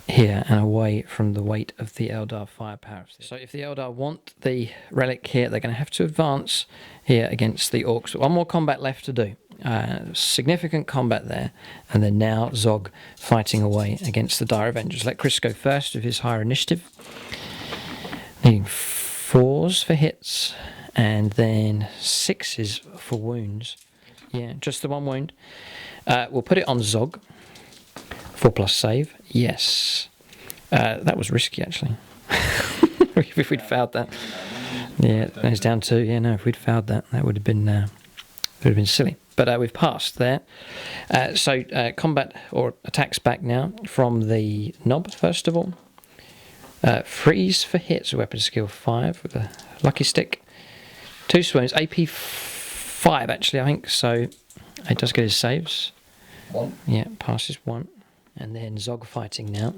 Speaker 1: here and away from the weight of the Eldar firepower. So if the Eldar want the Relic here, they're going to have to advance here against the Orks. One more combat left to do. Significant combat there, and then now Zog fighting away against the Dire Avengers. Let Chris go first with his higher initiative. Needing 4s for hits, and then 6s for wounds. Yeah, just the 1 wound. We'll put it on Zog. 4+ save. Yes. That was risky, actually. If we'd fouled that. Yeah, it's down 2. Yeah, no, if we'd fouled that, that would have been silly. But we've passed there. So combat or attacks back now from the knob, first of all. Freeze for hits, weapon skill 5 with a lucky stick. 2 swoons, AP 5 actually, I think. So it does get his saves.
Speaker 2: 1.
Speaker 1: Yeah, passes 1. And then Zog fighting now.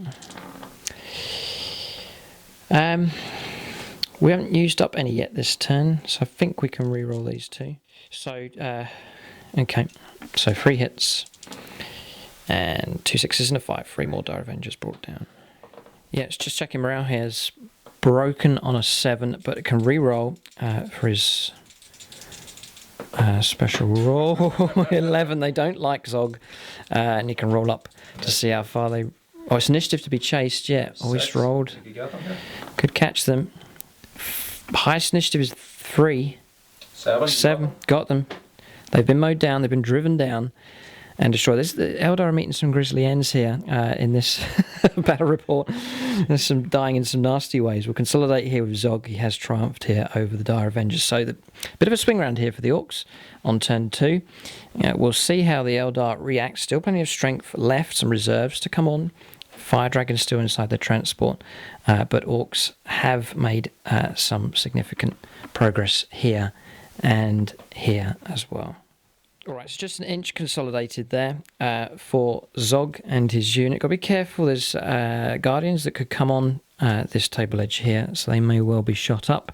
Speaker 1: We haven't used up any yet this turn, so I think we can re-roll these 2. So, okay, so 3 hits and 2 6s and a 5. 3 more Dire Avengers brought down. Yeah, it's just checking morale here. It's broken on a 7, but it can re-roll for his special roll. 11. They don't like Zog, and he can roll up to see how far they. Oh, it's initiative to be chased. Yeah, always rolled. Could catch them. Highest initiative is 3. 7. Got them. They've been mowed down. They've been driven down and destroyed. The Eldar are meeting some grisly ends here in this battle report. There's some dying in some nasty ways. We'll consolidate here with Zog. He has triumphed here over the Dire Avengers. So the bit of a swing round here for the Orks on turn 2. We'll see how the Eldar react. Still plenty of strength left, some reserves to come on. Fire Dragons still inside their transport, but Orks have made some significant progress here and here as well. Alright, so just an inch consolidated there for Zog and his unit. Got to be careful, there's Guardians that could come on this table edge here, so they may well be shot up.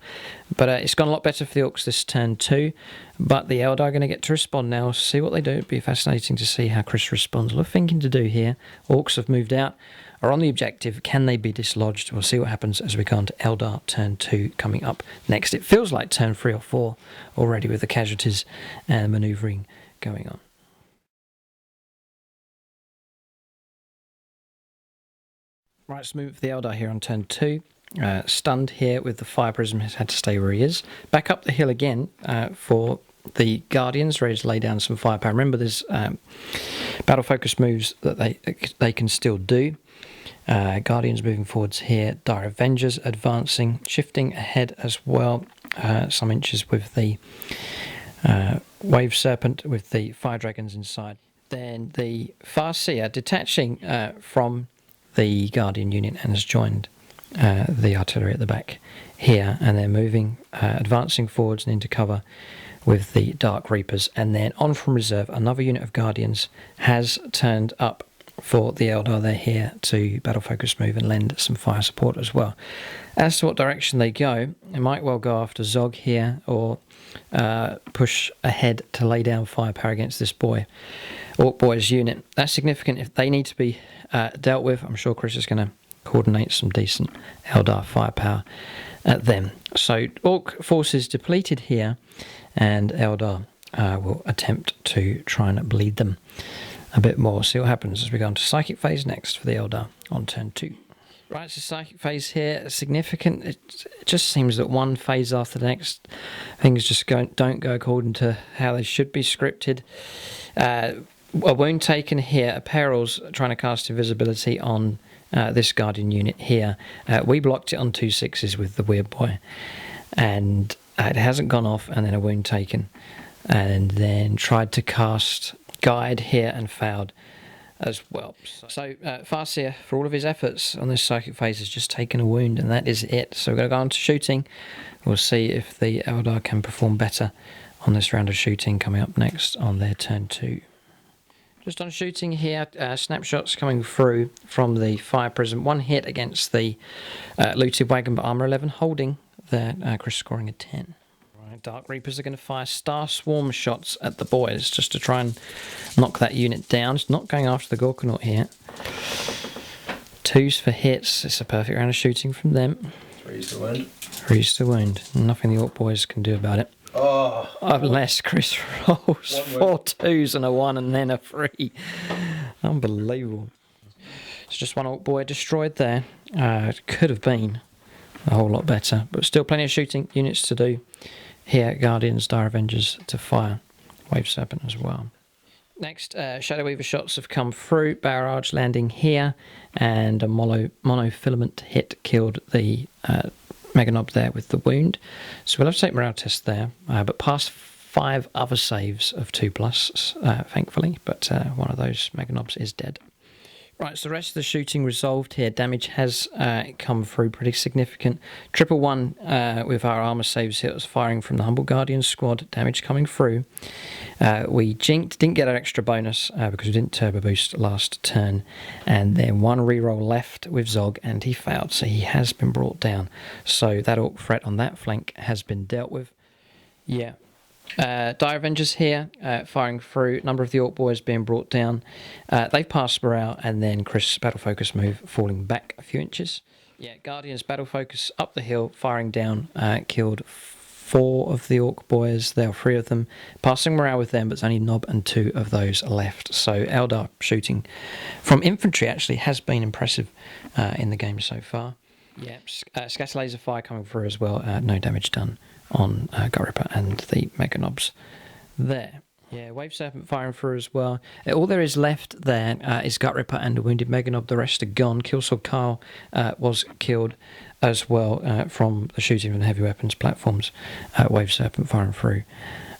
Speaker 1: But it's gone a lot better for the Orks this turn too. But the Eldar are going to get to respond now, see what they do. It'd be fascinating to see how Chris responds. A lot of thinking to do here. Orks have moved out, are on the objective. Can they be dislodged? We'll see what happens as we go on to Eldar turn 2 coming up next. It feels like turn 3 or 4 already with the casualties and manoeuvring going on. Right, let's move the Eldar here on turn 2. Stunned here with the fire prism, has had to stay where he is. Back up the hill again for the Guardians, ready to lay down some firepower. Remember, there's battle focus moves that they can still do. Guardians moving forwards here. Dire Avengers advancing, shifting ahead as well. Some inches with the Wave Serpent with the Fire Dragons inside. Then the Farseer detaching from the Guardian unit and has joined the artillery at the back here, and they're moving, advancing forwards and into cover with the Dark Reapers. And then on from reserve, another unit of Guardians has turned up for the Eldar. They're here to battle focus move and lend some fire support as well. As to what direction they go, they might well go after Zog here, or push ahead to lay down firepower against this Ork boy's unit. That's significant if they need to be dealt with. I'm sure Chris is going to coordinate some decent Eldar firepower at them. So Ork forces depleted here, and Eldar will attempt to try and bleed them a bit more. See what happens as we go on to Psychic Phase next for the Eldar on turn 2. Right, so Psychic Phase here, significant. It just seems that one phase after the next, things just don't go according to how they should be scripted. A wound taken here, a Perils trying to cast invisibility on this Guardian unit here. We blocked it on 2 6s with the Weird Boy, and it hasn't gone off, and then a wound taken, and then tried to cast Guide here and failed. as well. So Farseer, for all of his efforts on this psychic phase, has just taken a wound, and that is it. So we're going to go on to shooting. We'll see if the Eldar can perform better on this round of shooting coming up next on their turn 2. Just on shooting here, snapshots coming through from the fire prism. One hit against the looted wagon, but armor 11 holding there. Chris scoring a 10. Right, Dark Reapers are going to fire Star Swarm shots at the boys just to try and knock that unit down. It's not going after the Gorkanaut here. 2s for hits. It's a perfect round of shooting from them.
Speaker 2: 3s to wound.
Speaker 1: 3s to wound. Nothing the Orc boys can do about it.
Speaker 2: Oh,
Speaker 1: Unless Chris rolls 4 2s and a 1 and then a 3. Unbelievable. It's just one Orc boy destroyed there. It could have been a whole lot better, but still plenty of shooting units to do. Here, Guardians, Dire Avengers to fire. Wave Serpent as well. Next, Shadow Weaver shots have come through. Barrage landing here, and a monofilament hit killed the Mega Nob there with the wound. So we'll have to take morale test there, but past 5 other saves of 2+, thankfully, but one of those Mega Nobs is dead. Right, so the rest of the shooting resolved here. Damage has come through pretty significant. 111 with our armor saves here. It was firing from the Humble Guardian squad. Damage coming through. We jinked, didn't get an extra bonus because we didn't turbo boost last turn. And then 1 reroll left with Zog, and he failed. So he has been brought down. So that Orc threat on that flank has been dealt with. Yeah. Dire Avengers here, firing through. Number of the Orc boys being brought down. They've passed morale, and then Chris' battle focus move falling back a few inches. Yeah, Guardians battle focus up the hill, firing down, killed 4 of the Orc boys. There are 3 of them. Passing morale with them, but there's only Nob and 2 of those left. So Eldar shooting from infantry actually has been impressive in the game so far. Yeah, scatter laser fire coming through as well. No damage done on Gutrippa and the Mega Nobs there. Yeah, Wave Serpent firing through as well. All there is left there is Gutrippa and a wounded Mega Nob. The rest are gone. Killsword Kyle was killed as well from the shooting from the heavy weapons platforms. Wave Serpent firing through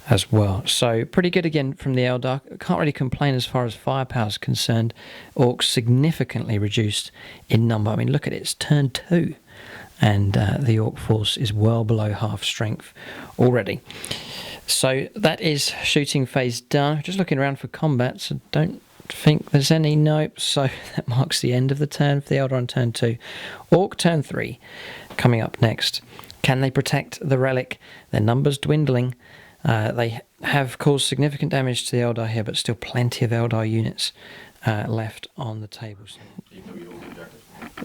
Speaker 1: as well. So pretty good again from the Eldar. Can't really complain as far as firepower is concerned. Orcs significantly reduced in number. I mean, look at it, it's turn 2. And the Orc force is well below half strength already. So that is shooting phase done. Just looking around for combat, so don't think there's any. Nope. So that marks the end of the turn for the Eldar on turn 2. Orc turn 3 coming up next. Can they protect the Relic? Their numbers dwindling. They have caused significant damage to the Eldar here, but still plenty of Eldar units left on the tables.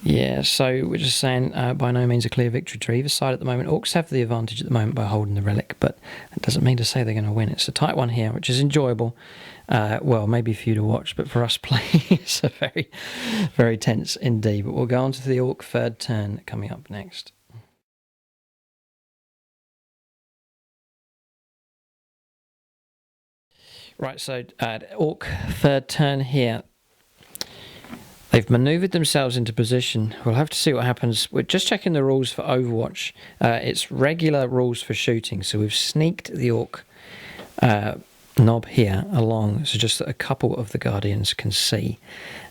Speaker 1: Yeah, so we're just saying by no means a clear victory to either side at the moment. Orcs have the advantage at the moment by holding the Relic, but that doesn't mean to say they're going to win. It's a tight one here, which is enjoyable. Well, maybe for you to watch, but for us playing, it's a very, very tense indeed. But we'll go on to the Orc third turn coming up next. Right, so Orc third turn here. They've manoeuvred themselves into position. We'll have to see what happens. We're just checking the rules for Overwatch. It's regular rules for shooting, so we've sneaked the Orc Nob here along, so just that a couple of the Guardians can see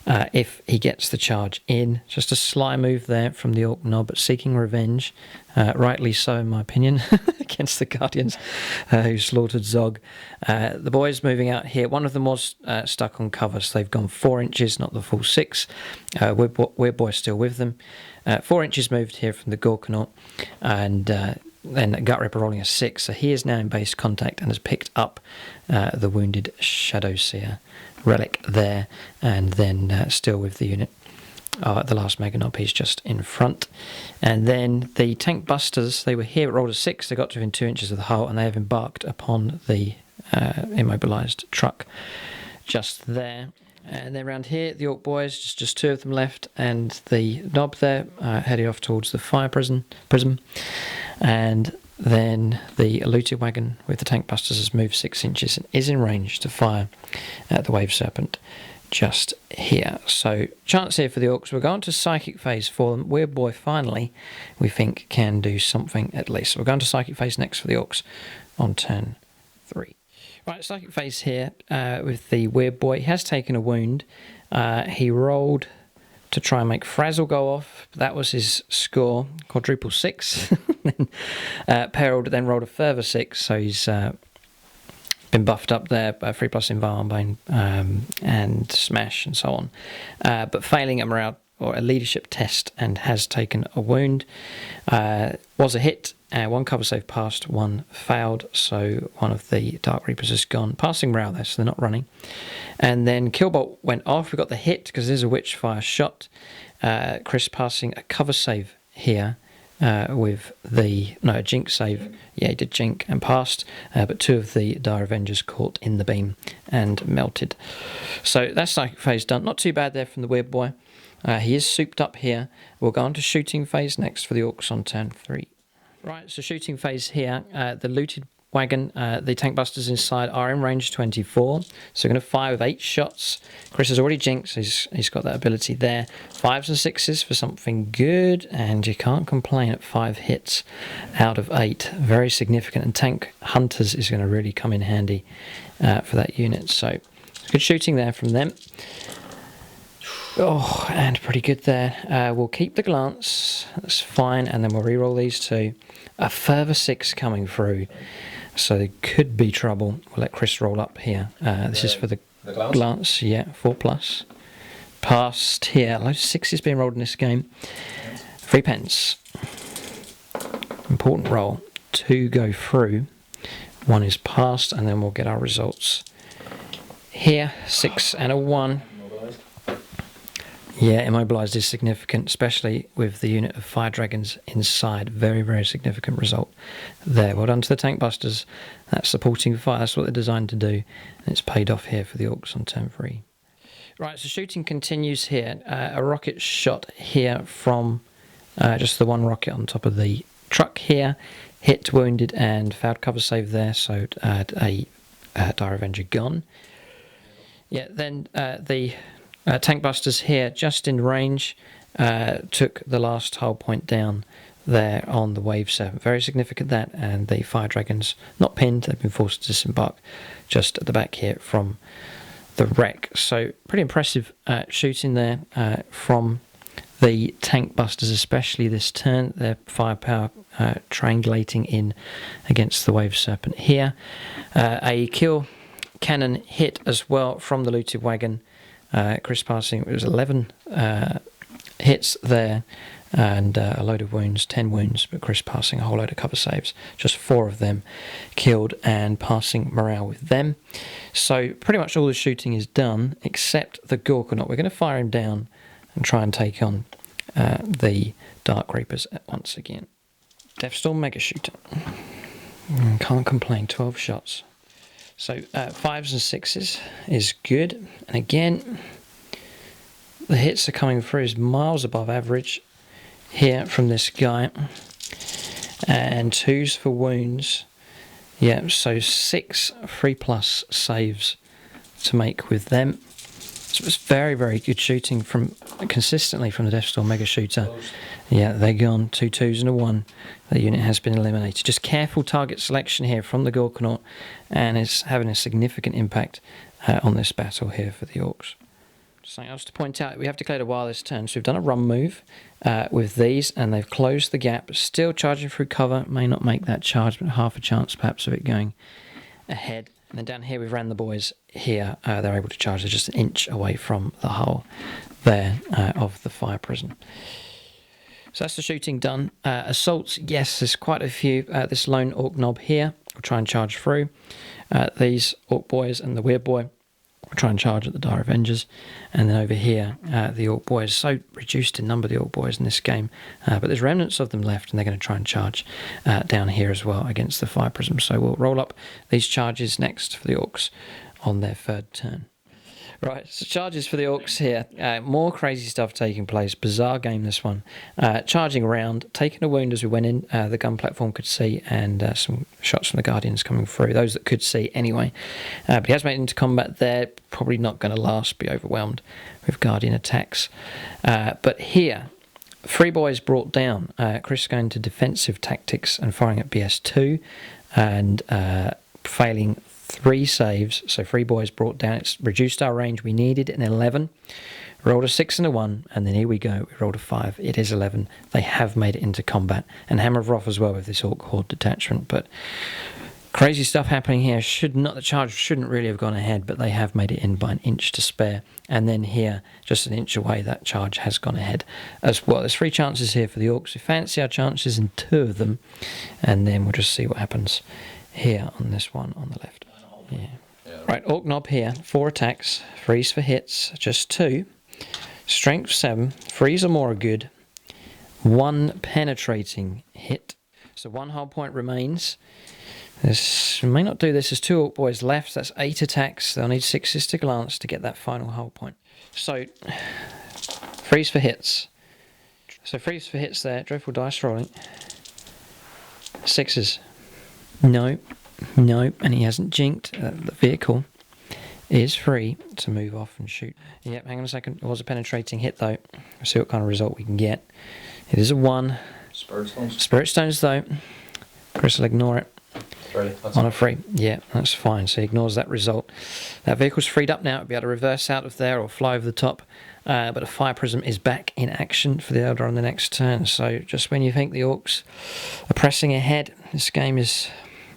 Speaker 1: if he gets the charge in. Just a sly move there from the Orc Nob, but seeking revenge, rightly so in my opinion, against the Guardians who slaughtered Zog. The boys moving out here, one of them was stuck on cover, so they've gone 4 inches, not the full 6. Weird Boy's still with them. 4 inches moved here from the Gorkanaut, and then Gutrippa rolling a 6, so he is now in base contact and has picked up the wounded Shadowseer Relic there, and then still with the unit. The last Mega Nob, he's just in front. And then the Tank Busters, they were here at rolled a 6, they got to within 2 inches of the hull, and they have embarked upon the immobilised truck just there. And then around here, the Orc boys, just 2 of them left, and the Nob there heading off towards the fire prism. And then the looted wagon with the Tank Busters has moved 6 inches and is in range to fire at the Wave Serpent just here. So chance here for the Orcs. We're going to Psychic Phase for them. Weird Boy finally, we think, can do something at least. So we're going to Psychic Phase next for the Orcs on turn 3. Right, Psychic Phase here with the Weird Boy. He has taken a wound. He rolled to try and make Frazzle go off. That was his score, quadruple 6. Then Perilled then rolled a further 6, so he's been buffed up there by 3+ in Armbane and Smash and so on. But failing a morale or a leadership test and has taken a wound. Was a hit, 1 cover save passed, 1 failed, so one of the Dark Reapers has gone. Passing morale there, so they're not running. And then Killbolt went off. We got the hit because there's a Witchfire shot. Chris passing a cover save here with a Jink save. Yeah, he did Jink and passed, but 2 of the Dire Avengers caught in the beam and melted. So that's psychic phase done. Not too bad there from the Weird Boy. He is souped up here. We'll go on to shooting phase next for the Orks on turn 3. Right, so shooting phase here. The looted wagon, the tank busters inside are in range 24. So we're going to fire with 8 shots. Chris has already jinked, so he's got that ability there. 5s and 6s for something good, and you can't complain at 5 hits out of 8. Very significant, and tank hunters is going to really come in handy for that unit. So good shooting there from them. Oh, and pretty good there. We'll keep the glance. That's fine. And then we'll re-roll these 2. A further 6 coming through. So there could be trouble. We'll let Chris roll up here. This is for the glance. Yeah, 4+. Passed here. Loads of 6s being rolled in this game. 3 pence. Important roll. 2 go through. 1 is passed. And then we'll get our results. Here, 6 and a 1. Yeah, immobilised is significant, especially with the unit of Fire Dragons inside. Very, very significant result there. Well done to the Tank Busters. That's supporting fire. That's what they're designed to do. And it's paid off here for the Orks on turn 3. Right, so shooting continues here. A rocket shot here from just the 1 rocket on top of the truck here. Hit, wounded, and failed cover save there. So a Dire Avenger gone. Yeah, then the tank busters here just in range took the last hull point down there on the wave 7. Very significant that, and the Fire Dragons not pinned, they've been forced to disembark just at the back here from the wreck. So pretty impressive shooting there from the tank busters, especially this turn. Their firepower triangulating in against the wave serpent here. A kill cannon hit as well from the looted wagon. Chris passing, it was 11 hits there and a load of wounds, 10 wounds, but Chris passing a whole load of cover saves. Just 4 of them killed and passing morale with them. So pretty much all the shooting is done except the Gorkonaut. We're going to fire him down and try and take on the Dark Reapers once again. Deathstorm Mega Shooter. Can't complain, 12 shots. So 5s and 6s is good, and again the hits are coming through is miles above average here from this guy, and 2s for wounds. Yeah, so 6 3+ saves to make with them. So it's very, very good shooting from consistently from the Deathstorm Mega Shooter. Yeah, they're gone. 2 2s and a 1. The unit has been eliminated. Just careful target selection here from the Gorkonaut, and it's having a significant impact on this battle here for the Orks. Something else to point out, we have declared a while this turn, so we've done a run move with these, and they've closed the gap. Still charging through cover, may not make that charge, but half a chance perhaps of it going ahead. And then down here we've ran the boys here. They're able to charge. They're just an inch away from the hull there of the fire prison. So that's the shooting done. Assaults, yes, there's quite a few. This lone Ork knob here will try and charge through. These Ork boys and the Weird Boy will try and charge at the Dire Avengers. And then over here, the Ork boys, so reduced in number, the Ork boys in this game. But there's remnants of them left, and they're going to try and charge down here as well against the Fire Prism. So we'll roll up these charges next for the Orks on their 3rd turn. Right, so charges for the Orks here. More crazy stuff taking place. Bizarre game, this one. Charging around, taking a wound as we went in. The gun platform could see, and some shots from the Guardians coming through. Those that could see anyway. But he has made it into combat there. Probably not going to last, be overwhelmed with Guardian attacks. But here, 3 boys brought down. Chris going to defensive tactics and firing at BS2. And failing 3 saves, so 3 boys brought down. It's reduced our range. We needed an 11. Rolled a 6 and a 1, and then here we go. We rolled a 5. It is 11. They have made it into combat. And Hammer of Wrath as well with this Ork Horde detachment. But crazy stuff happening here. The charge shouldn't really have gone ahead, but they have made it in by an inch to spare. And then here, just an inch away, that charge has gone ahead as well. There's 3 chances here for the Orks. We fancy our chances in 2 of them, and then we'll just see what happens here on this one on the left. Yeah. Right, Ork Knob here, 4 attacks, 3s for hits, just 2. Strength 7, 3s or more are good. 1 penetrating hit. So 1 hull point remains. We may not do this. There's 2 Ork boys left. That's 8 attacks. They'll need 6s to glance to get that final hull point. So 3s for hits. So 3s for hits there. Dreadful dice rolling. 6s. No. No. And he hasn't jinked. The vehicle is free to move off and shoot. Yep, hang on a second. It was a penetrating hit though. We'll see what kind of result we can get. It is a 1.
Speaker 2: Spirit Stones.
Speaker 1: Spirit Stones though. Chris will ignore it.
Speaker 2: 3.
Speaker 1: On a 3. Yeah, that's fine. So he ignores that result. That vehicle's freed up now. It'll be able to reverse out of there or fly over the top. But a Fire Prism is back in action for the Eldar on the next turn. So just when you think the Orks are pressing ahead, this game is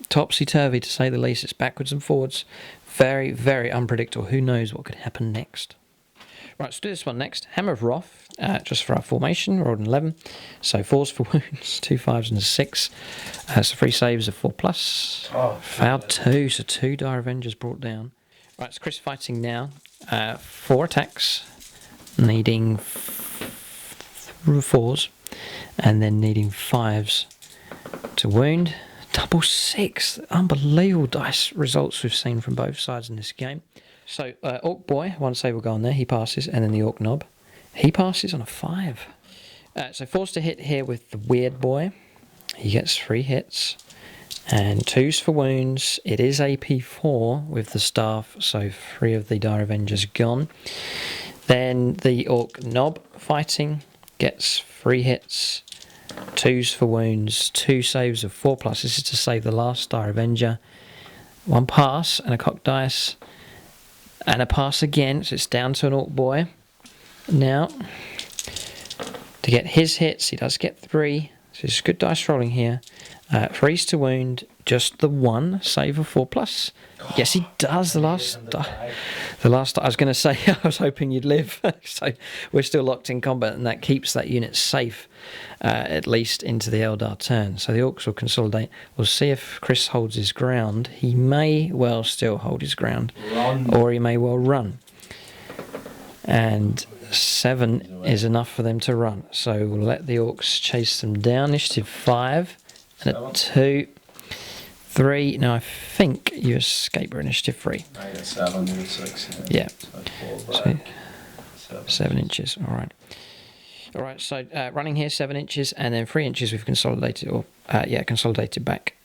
Speaker 1: topsy-turvy to say the least. It's backwards and forwards. Very, very unpredictable. Who knows what could happen next? Right, let's do this one next. Hammer of Wrath, just for our formation, rolled an 11. So 4s for wounds, 2 5s and a 6. So 3 saves of 4+.
Speaker 2: Oh,
Speaker 1: Failed 2, so 2 Dire Avengers brought down. Right, it's Chris fighting now. 4 attacks, needing 4s, and then needing 5s to wound. Double 6. Unbelievable dice results we've seen from both sides in this game. So, Ork Boy, 1 save will go on there. He passes. And then the Ork Knob. He passes on a 5. So, forced to hit here with the Weird Boy. He gets 3 hits. And 2s for wounds. It is AP4 with the staff. So, 3 of the Dire Avengers gone. Then the Ork Knob fighting. Gets 3 hits. 2s for wounds, 2 saves of 4+. This is to save the last Dire Avenger. 1 pass and a cocked dice. And a pass again, so it's down to an Ork Boy. Now, to get his hits, he does get 3. So it's good dice rolling here. 3s to wound, just the 1 save of 4+. Yes, he does. I was going to say, I was hoping you'd live. So we're still locked in combat, and that keeps that unit safe, at least into the Eldar turn. So the Orks will consolidate. We'll see if Chris holds his ground. He may well still hold his ground, or he may well run. And 7 is enough for them to run. So we'll let the Orks chase them down. Initiative 5 and a 2. 3. Now I think you escape or initiative 3.
Speaker 2: I got 7, you 6.
Speaker 1: Yeah.
Speaker 2: So
Speaker 1: 7 inches. All right. All right. So running here 7 inches, and then 3 inches we've consolidated, or consolidated back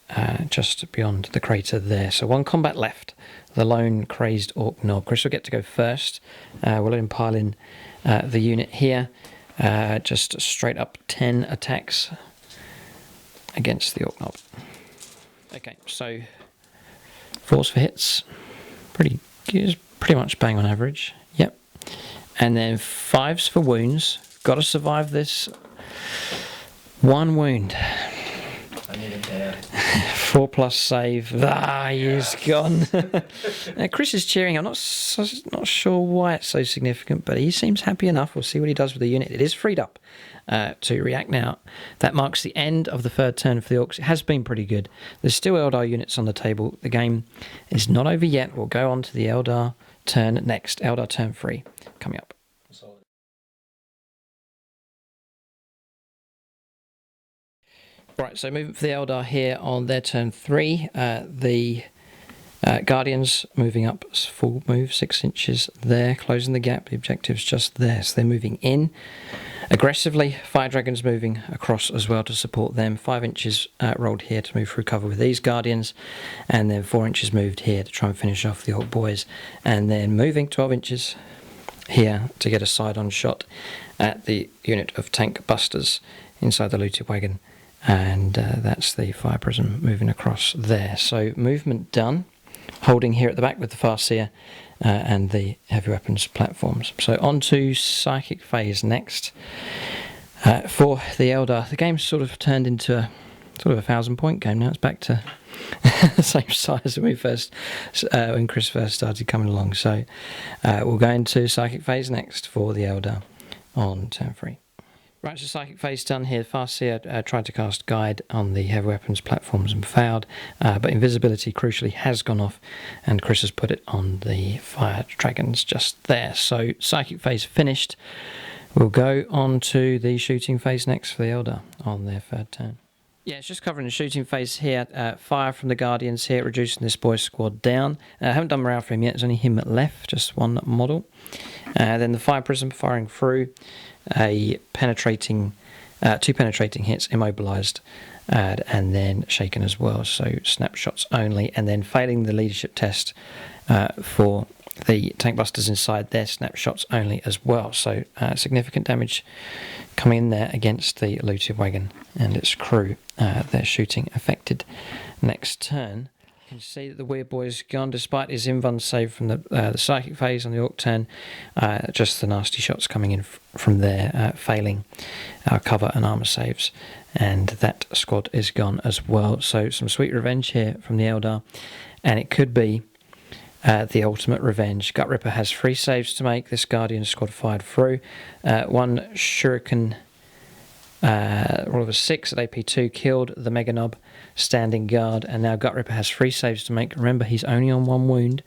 Speaker 1: just beyond the crater there. So 1 combat left. The lone crazed Ork Knob. Chris will get to go first. We'll let him pile in the unit here. Just straight up 10 attacks against the Ork Knob. Okay, so 4s for hits, pretty much bang on average. Yep, and then 5s for wounds. Got to survive this. 1 wound.
Speaker 2: I need a dad.
Speaker 1: 4+ save. He's gone. Now, Chris is cheering. I'm not sure why it's so significant, but he seems happy enough. We'll see what he does with the unit. It is freed up to react now. That marks the end of the 3rd turn for the Orks. It has been pretty good. There's still Eldar units on the table. The game is not over yet. We'll go on to the Eldar turn next. Eldar turn 3 coming up. Right, so moving for the Eldar here on their turn 3. The Guardians moving up full move, 6 inches there, closing the gap. The objective's just there, so they're moving in aggressively. Fire Dragons moving across as well to support them. 5 inches rolled here to move through cover with these Guardians, and then 4 inches moved here to try and finish off the Ork Boys, and then moving 12 inches here to get a side-on shot at the unit of tank busters inside the looted wagon. And that's the Fire Prism moving across there. So movement done. holding here at the back with the Farseer and the heavy weapons platforms. So on to Psychic Phase next. For the Eldar, the game's sort of turned into a 1,000-point game now. It's back to the same size when when Chris first started coming along. So we'll go into Psychic Phase next for the Eldar on turn 3. Right, so Psychic Phase done here. Farseer tried to cast Guide on the heavy weapons platforms and failed, but Invisibility crucially has gone off, and Chris has put it on the Fire Dragons just there. So Psychic Phase finished. We'll go on to the Shooting Phase next for the Eldar on their 3rd turn. Yeah, it's just covering the Shooting Phase here. Fire from the Guardians here, reducing this boy's squad down. I haven't done morale for him yet. There's only him left, just one model. Then the Fire Prism firing through. Two penetrating hits, immobilized, and then shaken as well. So snapshots only, and then failing the leadership test for the tank busters inside their snapshots only as well. So significant damage coming in there against the looted wagon and its crew. Their shooting affected. Next turn, you can see that the weird boy's gone despite his invuln save from the Psychic Phase on the Ork turn. Just the nasty shots coming in from there, failing our cover and armor saves, and that squad is gone as well. So some sweet revenge here from the Eldar, and it could be the ultimate revenge. Gutrippa has 3 saves to make. This Guardian squad fired through. 1 Shuriken roll of a 6 at AP2 killed the Mega Knob standing guard, and now Gutrippa has 3 saves to make. Remember, he's only on 1 wound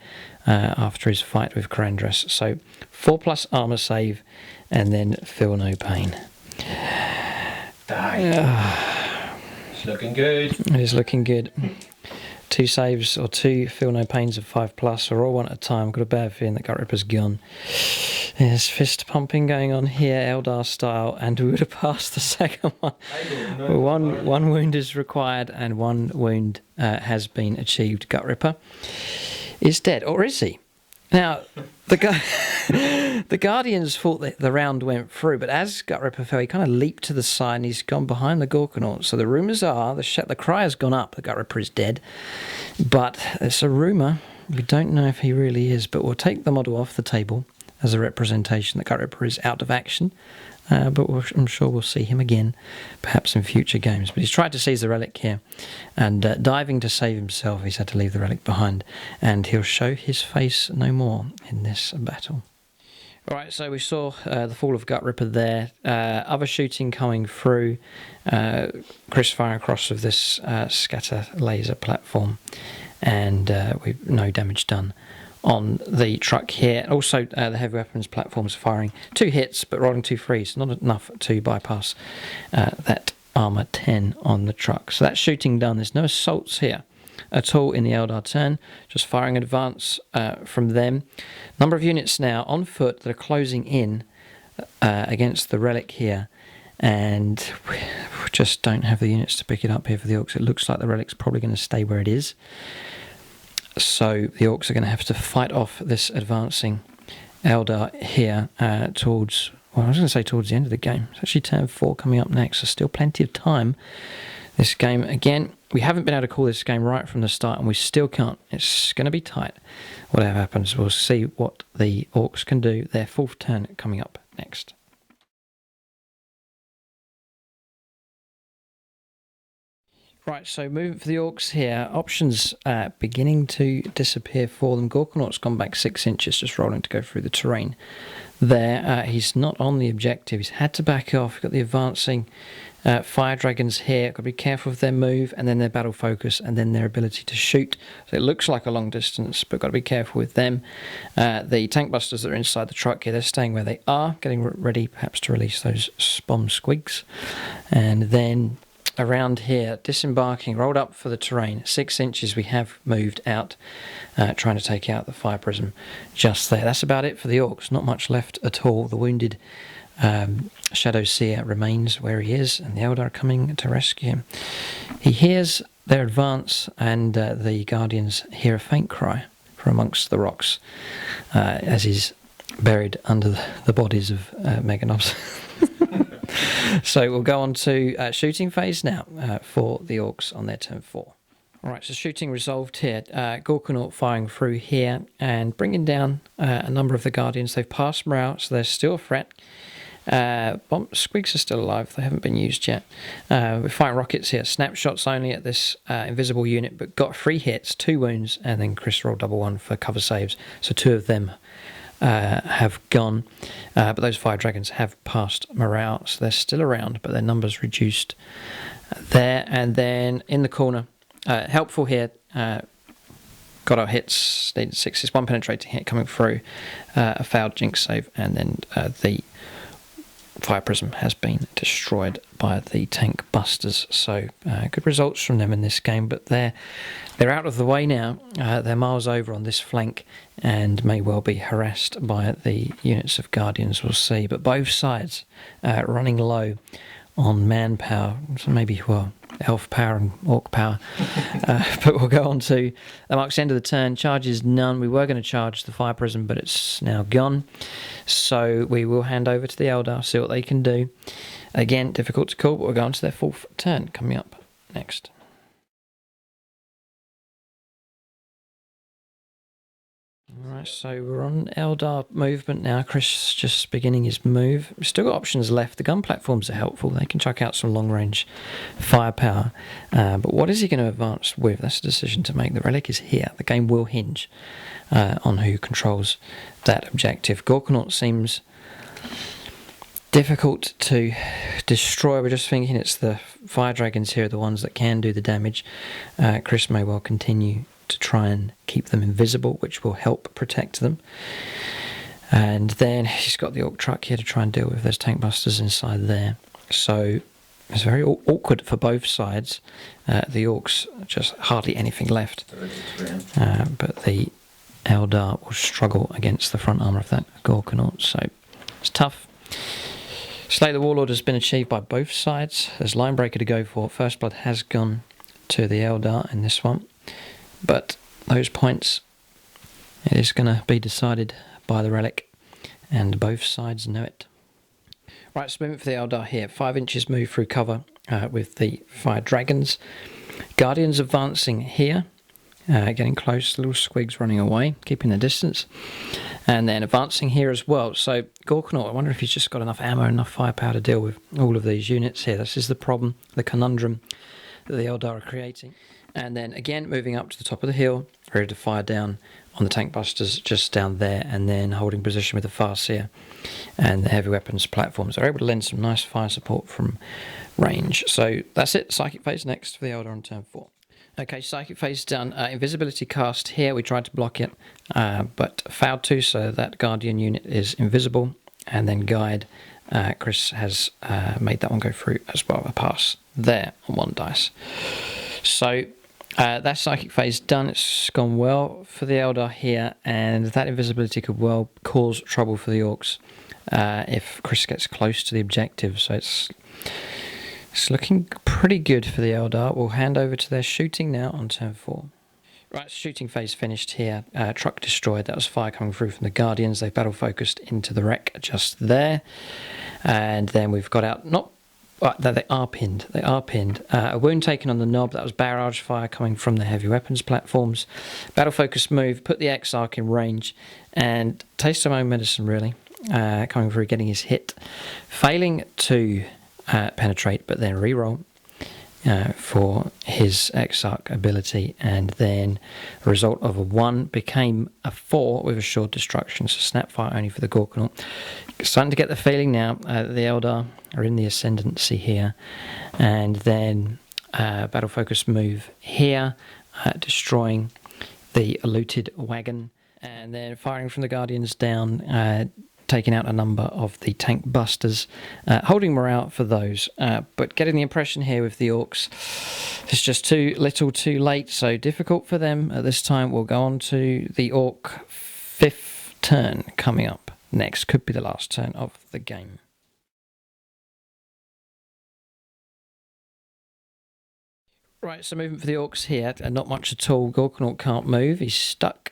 Speaker 1: after his fight with Karandras. So 4+ armor save, and then feel no pain.
Speaker 2: It's looking good.
Speaker 1: It is looking good. 2 saves or 2 feel no pains of 5+, or all one at a time. Got a bad feeling that Gutrippa's gone. There's fist pumping going on here, Eldar style, and we would have passed the second one. One wound is required, and 1 wound has been achieved. Gutrippa is dead, or is he? Now, the Guardians thought that the round went through, but as Gutrippa fell, he kind of leaped to the side and he's gone behind the Gorkanaut. So the rumours are, the cry has gone up that Gutrippa is dead, but it's a rumour. We don't know if he really is, but we'll take the model off the table as a representation that Gutrippa is out of action. But I'm sure we'll see him again, perhaps in future games. But he's tried to seize the relic here, and diving to save himself, he's had to leave the relic behind, and he'll show his face no more in this battle. Alright, so we saw the fall of Gutrippa there. Other shooting coming through. Chris firing across with this scatter laser platform, and we've no damage done on the truck here. Also, the heavy weapons platforms firing 2 hits, but rolling 2 threes, not enough to bypass that armor 10 on the truck. So that's shooting done. There's no assaults here at all in the Eldar turn, just firing advance from them. Number of units now on foot that are closing in against the relic here, and we just don't have the units to pick it up here for the Orks. It looks like the relic's probably going to stay where it is. So the Orks are going to have to fight off this advancing Eldar here towards the end of the game. It's actually turn 4 coming up next, so still plenty of time. This game, again, we haven't been able to call this game right from the start, and we still can't. It's going to be tight. Whatever happens, we'll see what the Orks can do. Their 4th turn coming up next. Right, so moving for the Orks here, options beginning to disappear for them. Gorkanaut's gone back 6 inches, just rolling to go through the terrain there. He's not on the objective, he's had to back off. We've got the advancing fire dragons here. Got to be careful of their move, and then their battle focus, and then their ability to shoot. So it looks like a long distance, but got to be careful with them. The tank busters that are inside the truck here, they're staying where they are, getting ready perhaps to release those bomb squigs. And then around here, disembarking, rolled up for the terrain, 6 inches we have moved out, trying to take out the fire prism just there. That's about it for the Orks, not much left at all. The wounded Shadow Seer remains where he is, and the Eldar are coming to rescue him. He hears their advance, and the Guardians hear a faint cry from amongst the rocks as he's buried under the bodies of Meganobs. So we'll go on to shooting phase now for the Orks on their turn 4. Right, so shooting resolved here. Gorkanaut firing through here and bringing down a number of the Guardians. They've passed morale, so they're still a threat. Squigs are still alive. They haven't been used yet. We're firing rockets here. Snapshots only at this invisible unit, but got 3 hits, 2 wounds, and then Chris rolled double 1 for cover saves. So 2 of them have gone. But those fire dragons have passed morale, so they're still around, but their numbers reduced there. And then in the corner, helpful here. Got our hits, needed 6s, 1 penetrating hit coming through, a failed jinx save, and then the fire prism has been destroyed by the tank busters. So good results from them in this game, but they're out of the way now. They're miles over on this flank and may well be harassed by the units of Guardians, we'll see. But both sides running low on manpower, so maybe, well, elf power and orc power. But we'll go on to that marks the end of the turn. Charges none. We were going to charge the fire prism, but it's now gone. So we will hand over to the Eldar, see what they can do. Again, difficult to call, but we'll go on to their 4th turn coming up next. Alright, so we're on Eldar movement now. Chris just beginning his move. We've still got options left. The gun platforms are helpful. They can chuck out some long-range firepower. But what is he going to advance with? That's a decision to make. The Relic is here. The game will hinge on who controls that objective. Gorkanaut seems difficult to destroy. We're just thinking it's the fire dragons here, the ones that can do the damage. Chris may well continue to try and keep them invisible, which will help protect them. And then he's got the orc truck here to try and deal with. There's tank busters inside there. So it's very awkward for both sides. The orcs, just hardly anything left. But the Eldar will struggle against the front armour of that Gorkanaut. So it's tough. Slay the Warlord has been achieved by both sides. There's Linebreaker to go for. First Blood has gone to the Eldar in this one. But those points, it is going to be decided by the Relic, and both sides know it. Right, so movement for the Eldar here. 5 inches move through cover with the fire dragons. Guardians advancing here, getting close. Little squigs running away, keeping their distance. And then advancing here as well. So Gorkanaut, I wonder if he's just got enough ammo, enough firepower to deal with all of these units here. This is the problem, the conundrum that the Eldar are creating. And then again, moving up to the top of the hill, ready to fire down on the tank busters just down there, and then holding position with the Farseer and the heavy weapons platforms. They're able to lend some nice fire support from range. So that's it. Psychic phase next for the Eldar on turn 4. Okay, Psychic phase done. Invisibility cast here. We tried to block it, but failed to, so that Guardian unit is invisible. And then Guide, Chris has made that one go through as well. A pass there on 1 dice. So that's Psychic phase done. It's gone well for the Eldar here, and that invisibility could well cause trouble for the Orcs if Chris gets close to the objective. So it's looking pretty good for the Eldar. We'll hand over to their shooting now on turn 4. Right, shooting phase finished here. Truck destroyed. That was fire coming through from the Guardians. They battle focused into the wreck just there. And then we've got out, they are pinned. They are pinned. A wound taken on the knob. That was barrage fire coming from the heavy weapons platforms. Battle focused move. Put the Exarch in range. And taste of my own medicine, really. Coming through, getting his hit. Failing to penetrate, but then reroll for his Exarch ability. And then the result of a 1 became a 4 with assured destruction. So snapfire only for the Gorkanaut. Starting to get the feeling now the Eldar are in the ascendancy here. And then battle focus move here, destroying the looted wagon. And then firing from the Guardians down, taking out a number of the tank busters, holding morale for those, but getting the impression here with the Orcs, it's just too little too late, so difficult for them at this time. We'll go on to the Orc 5th turn coming up next. Could be the last turn of the game. Right, so movement for the Orcs here, not much at all. Gorkanaut can't move, he's stuck.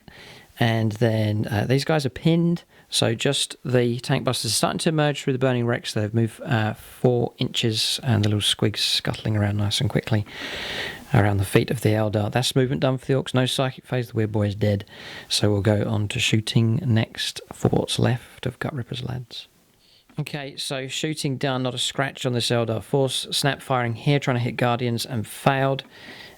Speaker 1: And then these guys are pinned, so just the tank busters are starting to emerge through the burning wrecks. They've moved 4 inches, and the little squigs scuttling around nice and quickly. around the feet of the Eldar. That's movement done for the Orks. No psychic phase. The weird boy is dead. So we'll go on to shooting next for what's left of Gutrippa's lads. Okay, so shooting done, not a scratch on this Eldar force. Snap firing here, trying to hit Guardians and failed.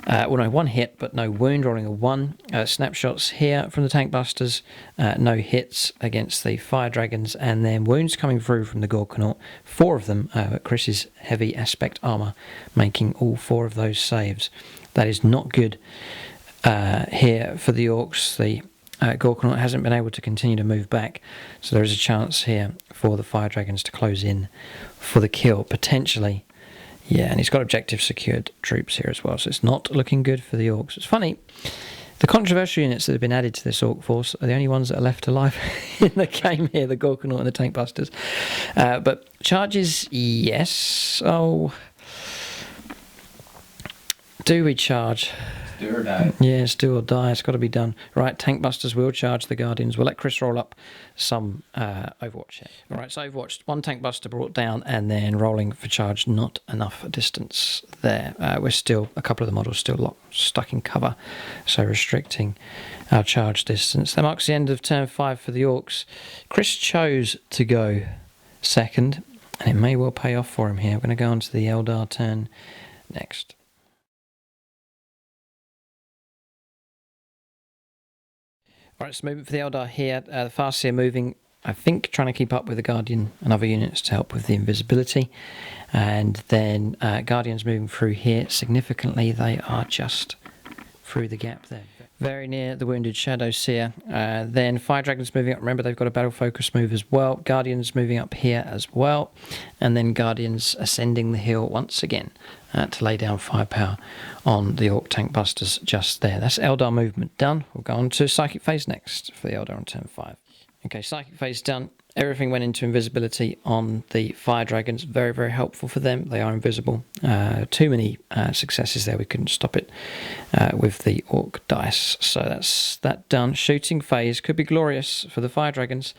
Speaker 1: Well, no, one hit, but no wound, rolling a 1. Snapshots here from the tank busters, no hits against the fire dragons, and then wounds coming through from the Gorkanaut. 4 of them, Chris's heavy aspect armour, making all 4 of those saves. That is not good here for the Orks. The Gorkanaut hasn't been able to continue to move back, so there is a chance here for the fire dragons to close in for the kill, potentially. Yeah, and he's got objective secured troops here as well, so it's not looking good for the Orks. It's funny, the controversial units that have been added to this Ork force are the only ones that are left alive in the game here, the Gorkanaut and the tank busters. But charges, yes. Oh, do we charge?
Speaker 3: Do or die.
Speaker 1: Yes, do or die. It's got to be done. Right, tank busters will charge the Guardians. We'll let Chris roll up some Overwatch here. All right, so Overwatch, 1 tank buster brought down and then rolling for charge. Not enough distance there. We're still, a couple of the models still stuck in cover, so restricting our charge distance. That marks the end of turn 5 for the Orks. Chris chose to go second, and it may well pay off for him here. We're going to go on to the Eldar turn next. Alright, so movement for the Eldar here. The Farseer moving, I think, trying to keep up with the Guardian and other units to help with the invisibility. And then Guardians moving through here significantly. They are just through the gap there. Very near the wounded Shadow Seer. Then Fire Dragons moving up. Remember, they've got a battle focus move as well. Guardians moving up here as well. And then Guardians ascending the hill once again to lay down firepower on the Ork tank busters just there. That's Eldar movement done. We'll go on to Psychic Phase next for the Eldar on turn 5. Okay, Psychic Phase done. Everything went into invisibility on the Fire Dragons. Very, very helpful for them. They are invisible. Too many successes there. We couldn't stop it with the Ork dice. So that's that done. Shooting Phase could be glorious for the Fire Dragons.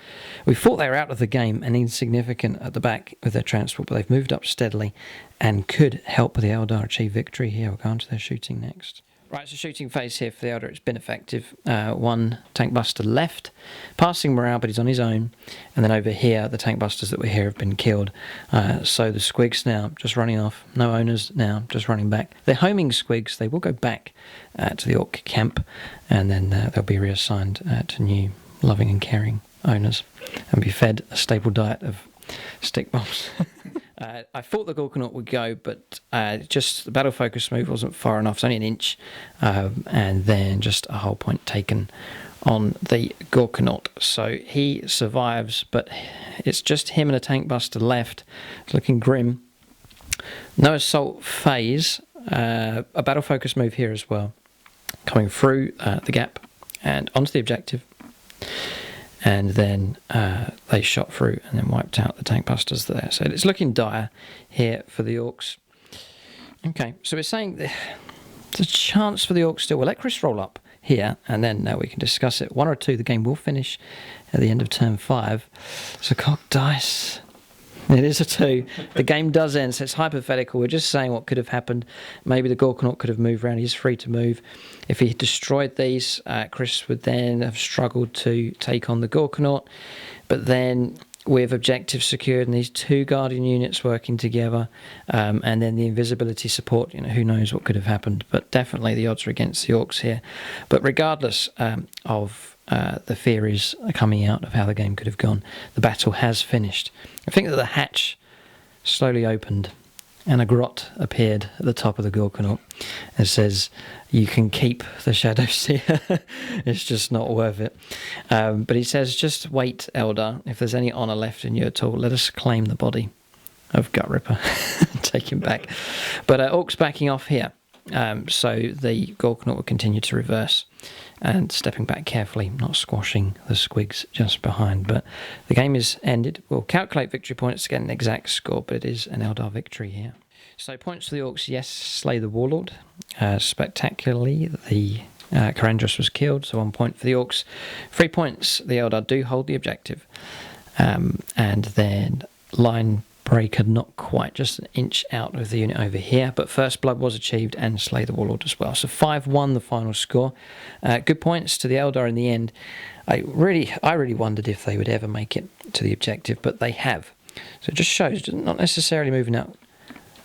Speaker 1: We thought they were out of the game and insignificant at the back with their transport, but they've moved up steadily and could help the Eldar achieve victory here. We'll go on to their shooting next. Right, so shooting phase here for the Eldar, it's been effective. 1 tank buster left, passing morale, but he's on his own. And then over here, the tank busters that were here have been killed. So the squigs now just running off. No owners now, just running back. They're homing squigs. They will go back to the Ork camp, and then they'll be reassigned to new loving and caring owners and be fed a stable diet of stick bombs. I thought the Gorkanaut would go, but just the battle focus move wasn't far enough. It's only an inch, and then just a whole point taken on the Gorkanaut. So he survives, but it's just him and a tank buster left. It's looking grim. No assault phase. A battle focus move here as well, coming through the gap and onto the objective. And then they shot through and then wiped out the tank busters there. So it's looking dire here for the Orks. Okay, so we're saying there's a chance for the Orks still. We'll let Chris roll up here, and then we can discuss it. 1 or 2, the game will finish at the end of turn 5. So cock dice. It is a 2. The game does end, so it's hypothetical. We're just saying what could have happened. Maybe the Gorkanaut could have moved around. He's free to move. If he had destroyed these, Chris would then have struggled to take on the Gorkanaut. But then with objectives secured and these 2 Guardian units working together, and then the invisibility support, who knows what could have happened. But definitely the odds are against the Orks here. But regardless of the theories coming out of how the game could have gone, the battle has finished. I think that the hatch slowly opened and a grot appeared at the top of the Gorkanaut and says, you can keep the Shadow Seer. It's just not worth it. But he says, just wait, Eldar. If there's any honour left in you at all, let us claim the body of Gutrippa. Take him back. But Orks backing off here. So the Gorkanaut will continue to reverse and stepping back carefully, not squashing the squigs just behind. But the game is ended. We'll calculate victory points to get an exact score, but it is an Eldar victory here. So points for the Orks, yes, slay the Warlord. Spectacularly, the Karandros was killed, so 1 point for the Orks. 3 points, the Eldar do hold the objective. And then line breaker not quite, just an inch out of the unit over here, but first blood was achieved and slay the warlord as well. So 5-1 the final score. Good points to the Eldar in the end. I really wondered if they would ever make it to the objective, but they have. So it just shows not necessarily moving out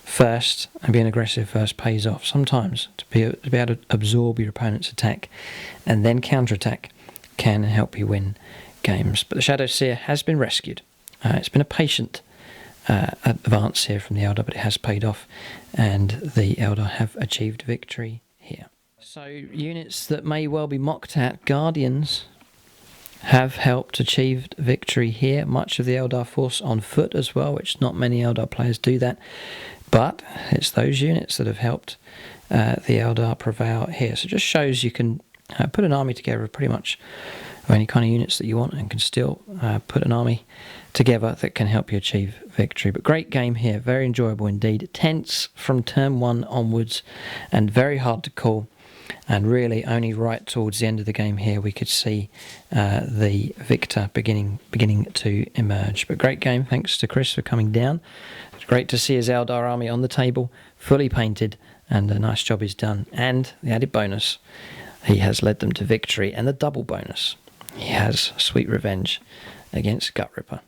Speaker 1: first and being aggressive first pays off. Sometimes to be able to absorb your opponent's attack and then counterattack can help you win games. But the Shadow Seer has been rescued. It's been a patient advance here from the Eldar, but it has paid off, and the Eldar have achieved victory here. So units that may well be mocked at, Guardians, have helped achieve victory here. Much of the Eldar force on foot as well, which not many Eldar players do that. But it's those units that have helped the Eldar prevail here. So it just shows you can put an army together of pretty much any kind of units that you want, and can still put an army together that can help you achieve victory. But great game here, very enjoyable indeed. Tense from turn 1 onwards, and very hard to call. And really only right towards the end of the game here we could see the victor beginning to emerge. But great game, thanks to Chris for coming down. It's great to see his Eldar army on the table, fully painted, and a nice job is done. And the added bonus, he has led them to victory, and the double bonus, he has sweet revenge against Gutrippa.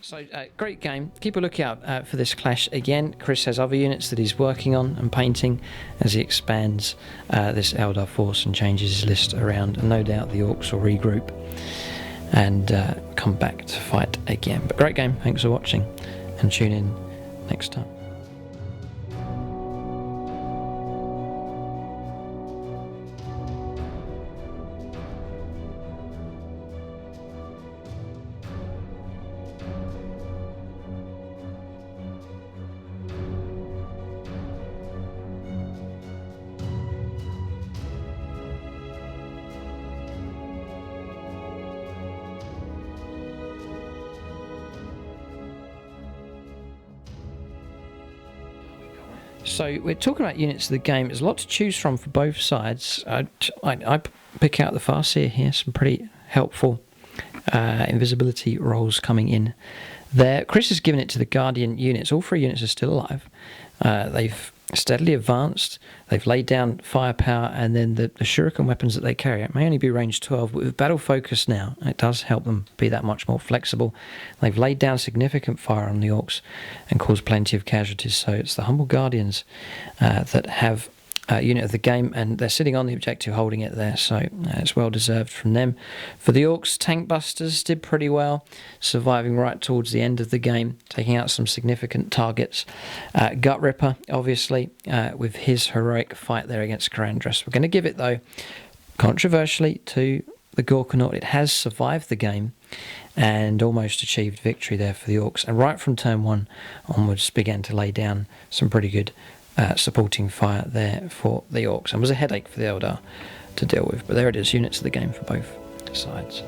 Speaker 1: So great game. Keep a lookout for this clash again. Chris has other units that he's working on and painting as he expands this Eldar force and changes his list around, and no doubt the Orks will regroup and come back to fight again. But great game. Thanks for watching, and tune in next time. So we're talking about units of the game. There's a lot to choose from for both sides. I pick out the Farseer here, some pretty helpful invisibility rolls coming in there. Chris has given it to the Guardian units. All 3 units are still alive. They've steadily advanced. They've laid down firepower, and then the shuriken weapons that they carry, it may only be range 12, but with battle focus now, it does help them be that much more flexible. They've laid down significant fire on the Orks and caused plenty of casualties. So it's the humble Guardians that have unit of the game, and they're sitting on the objective holding it there, so it's well deserved from them. For the Orks, Tank Busters did pretty well, surviving right towards the end of the game, taking out some significant targets. Gutrippa, obviously, with his heroic fight there against Karandras. We're going to give it, though, controversially, to the Gorkanaut. It has survived the game and almost achieved victory there for the Orks, and right from turn 1 onwards began to lay down some pretty good supporting fire there for the Orks, and was a headache for the Eldar to deal with. But there it is, units of the game for both sides.